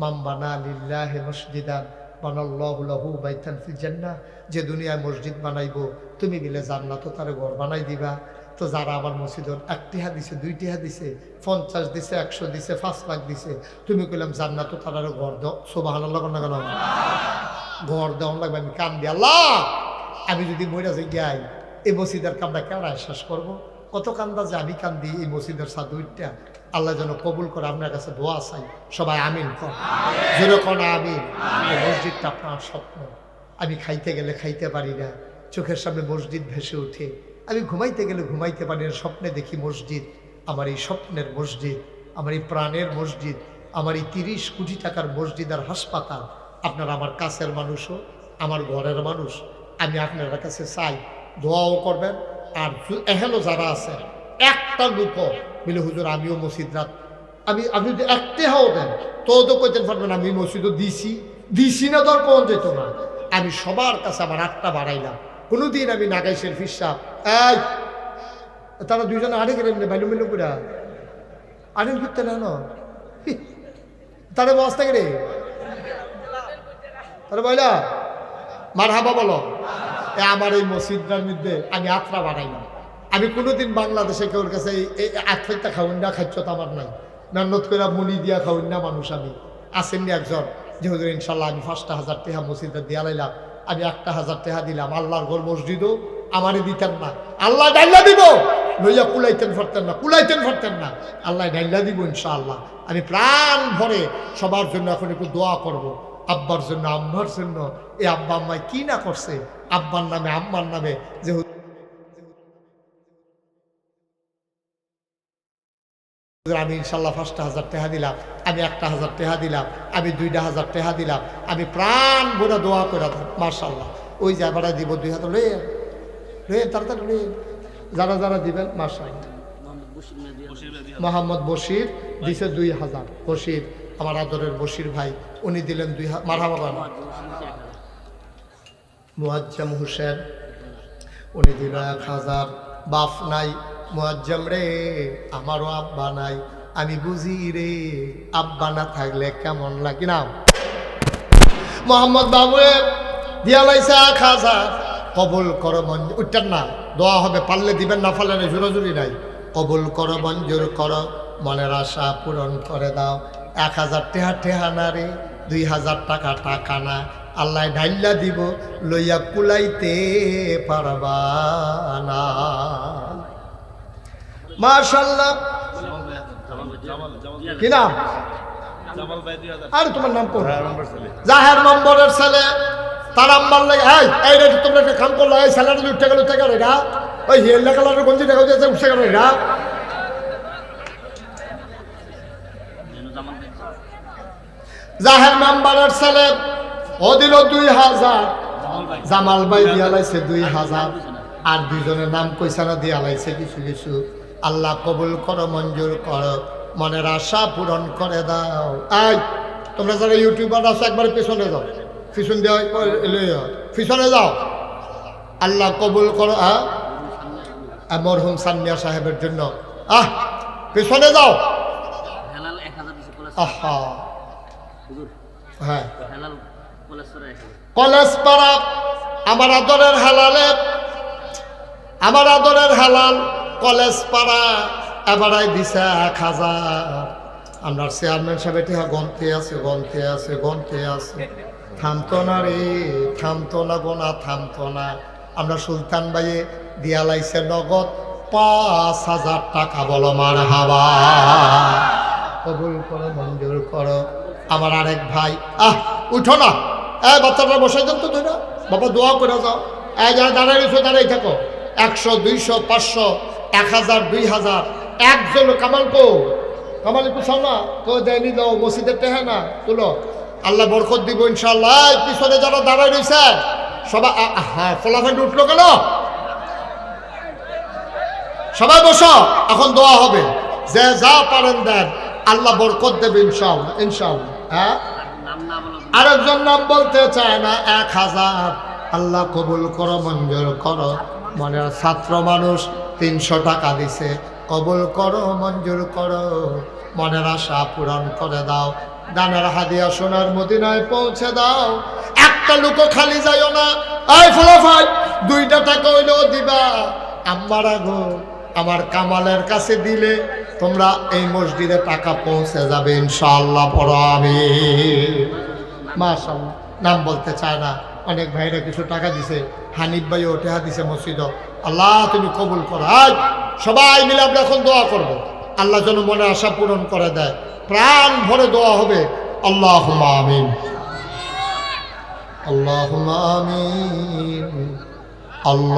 মামবানা লিল্লাহি মসজিদান বানাল্লাহু লাহু বাইতান ফিল জান্নাহ, যে দুনিয়ায় মসজিদ বানাইবো তুমি বিলে জান্নাতও তারে ঘর বানাই দিবা। তো যারা আমার মসজিদের 1 টাকা দিছে, 2 টাকা দিছে, 50 দিছে, 100 দিছে, 5 লাখ দিছে, তুমি কইলাম জান্নাতও তারা ঘর দাও। সুবহানাল্লাহ না কেন ঘর দেওয়া লাগবে। আমি কান দি আল্লাহ আমি যদি মইরা যাই গাই এই মসজিদের কামটা কেমন শেষ করবো, কত কান্দা যে আমি কান্দি এই মসজিদের সাদুইটা। আল্লাহ যেন কবুল করে, আপনার কাছে দোয়া চাই, সবাই আমিন কর, যেরকম আমিন। এই মসজিদটা আপনার স্বপ্ন, আমি খাইতে গেলে খাইতে পারি না, চোখের সামনে মসজিদ ভেসে ওঠে, আমি ঘুমাইতে গেলে ঘুমাইতে পারি না, স্বপ্নে দেখি মসজিদ। আমার এই স্বপ্নের মসজিদ, আমার এই প্রাণের মসজিদ, আমার এই 30 কোটি টাকার মসজিদ আর হাসপাতাল, আপনারা আমার কাছের মানুষও, আমার ঘরের মানুষ, আমি আপনার কাছে চাই দোয়াও করবেন। আর এহেলো যারা আছে একটা লোক বলে হুজুর আমিও মসজিদ রাত, আপনি যদি 1 টাকাও দেন তো কইতেন পারবেন আমি মসজিদও দিছি না, দর পৌঁছ যেত না। আমি সবার কাছে আমার 8টা বাড়াইলাম, কোনোদিন আমি নাগাইশের ফিসাব এই তারা 2 জনে আড়ে গেলেন বাইলু মিলু করে আড়ে ঘুরতে না তারা বস্তা গেলে তারা বইলা মারহাবা বলো। আমার এই মসজিদটার মধ্যে আমি 8টা বাড়াইলাম। আমি কোনোদিন বাংলাদেশে কেউর কাছে এই 8টা খাউন না খাচ্ছ তো আমার নাই, মেহনত করে মুনি দিয়া খাউন না মানুষ। আমি আসেননি একজন যে হুজুর ইনশাল্লাহ আমি 5,000 টাকা মসজিদে দিয়া লাইলাম, আমি 1,000 টাকা দিলাম, আল্লাহর ঘর মসজিদও আমারে দিতেন না, আল্লাহ ডাইলা দিব, লইয়া কুলাইতেন পারতেন না, আল্লাহ ডাইলা দিব ইনশাআল্লাহ। আমি প্রাণ ভরে সবার জন্য এখন একটু দোয়া করব, আব্বার জন্য, আম্মার জন্য। এই আব্বা আম্মায় কি না করছে, আব্বার নামে আম্মার নামে, যে আমি ইনশাল্লাহ 5,000 টাকা দিলাম, আমি 1,000 টাকা দিলাম, আমি 2,000 টাকা দিলাম, আমি প্রাণ ভরে দোয়া করে দেব মাশাআল্লাহ। ওই যাবারা দিব 2,000 লয়ে তাড়াতাড়ি লয়ে যারা যারা দিবেন মাশাআল্লাহ। মোহাম্মদ বশির দিছে 2,000, বশির আমার আদরের বশির ভাই, উনি দিলেন 2,000। মারহাবা বাবা। মুয়াজ্জম হোসেন উনি দিল 1,000। বাপ নাই মুয়াজ্জম রে, আমারও আব্বা নাই, আমি বুঝি রে আব্বা না থাকলে কেমন লাগে না। মোহাম্মদ বাবু দিয়া লাইছে 1,000, কবুল করো মঞ্জুর, উঠতেন না, দোয়া হবে, পারলে দিবেন, না পারলে না, জোরাজুরি নাই। কবুল করো মঞ্জুর করো, মনের আশা পূরণ করে দাও। 1,000 টাকা টেহা না রে, 2,000 টাকা টাকা না, আল্লাহ ঢাইল্লা দিব, লইয়া কুলাইতে পারবা না। মাশাআল্লাহ। কি নাম? আর তোমার নাম কোন? জাহের নম্বরের ছেলে। তার আম্মার লাগে এই রে তোমরা একটা কাম করলো, এই স্যালারি উঠে গেল থেকে এটা ওই হেল্লা কালারের গঞ্জি দেখা যাচ্ছে উঠে গেল এটা। জাহের মেম্বারের ছেলে ও দিল 2000, জামাল ভাই দিয়া লাইছে 2000, আর দুইজনের নাম কইসানা দিয়া লাইছে কিছু কিছু। আল্লাহ কবুল করো, মঞ্জুর করো, মনের আশা পূরণ করে দাও। এই তোমরা যারা ইউটিউবার আছো একবার পেছনে যাও, পিছন দিয়ে পিছনে যাও। আল্লাহ কবুল করো। মরহুম সানমিয়া সাহেবের জন্য পেছনে যাও। আহা হ্যাঁ, কলেজ পাড়া আমার আদরের হালালে, আমার আদরের হালাল কলেজ পাড়া এবারাই দিছে 1000। আমরা চেয়ারম্যান সাহেব এটা গন্তে আছে গন্তে আছে গন্তে আছে, থামতো না রে, থামতো না গোনা, থামতো না। আমরা সুলতান ভাইয়ে দিয়া লাইছে নগদ 5000 টাকা। বলো মারহাবা। কবুল করো, মঞ্জুর করো। আমার আরেক ভাই উঠো না, বাচ্চাটা বসে যান তো ধরে বাবা, দোয়া করে যাও। যারা দাঁড়াই রয়েছো দাঁড়াই থাকো। 100, 200, 500, 1000, 2000। একজন কামাল কামাল পুছাও না, কেউ দেয়নি, দাও মসজিদের টেহা না তুলো, আল্লাহ বরকত দিব ইনশাআল্লাহ। পিছনে যারা দাঁড়াই রয়েছে সবাই ফলাফল উঠলো কেন? সবাই বসো, এখন দোয়া হবে। যে যা পারেন দেন, আল্লাহ বরকত দেবে ইনশাআল্লাহ ইনশাআল্লাহ। আরেকজন নাম বলতে চায় না। 1000। আল্লাহ কবুল করো, মঞ্জুর করো। মনের ছাত্র মানুষ 300 টাকা দিছে, কবুল করো, মঞ্জুর করো, মনের আশা পূরণ করে দাও। দানের হাদিয়া সোনার মদিনায় পৌঁছে দাও। একটা লোক খালি যাইও না। এই ফলাফল 2টা টাকা হইলেও দিবা। আমার কামালের কাছে দিলে তোমরা এই মসজিদে টাকা পৌঁছে যাবে ইনশাআল্লাহ। পড়ো আমি মাশাআল্লাহ। নাম বলতে চায় না। অনেক ভাইরা কিছু টাকা দিছে, হানিফ ভাই ওঠে দিছে মসজিদ। আল্লাহ তুমি কবুল করো। সবাই মিলে আমরা এখন দোয়া করব, আল্লাহ যেন মনে আশা পূরণ করে দেয়। প্রাণ ভরে দোয়া হবে। আল্লাহুম্মা আমিন, আল্লাহুম্মা আমিন। আল্লাহ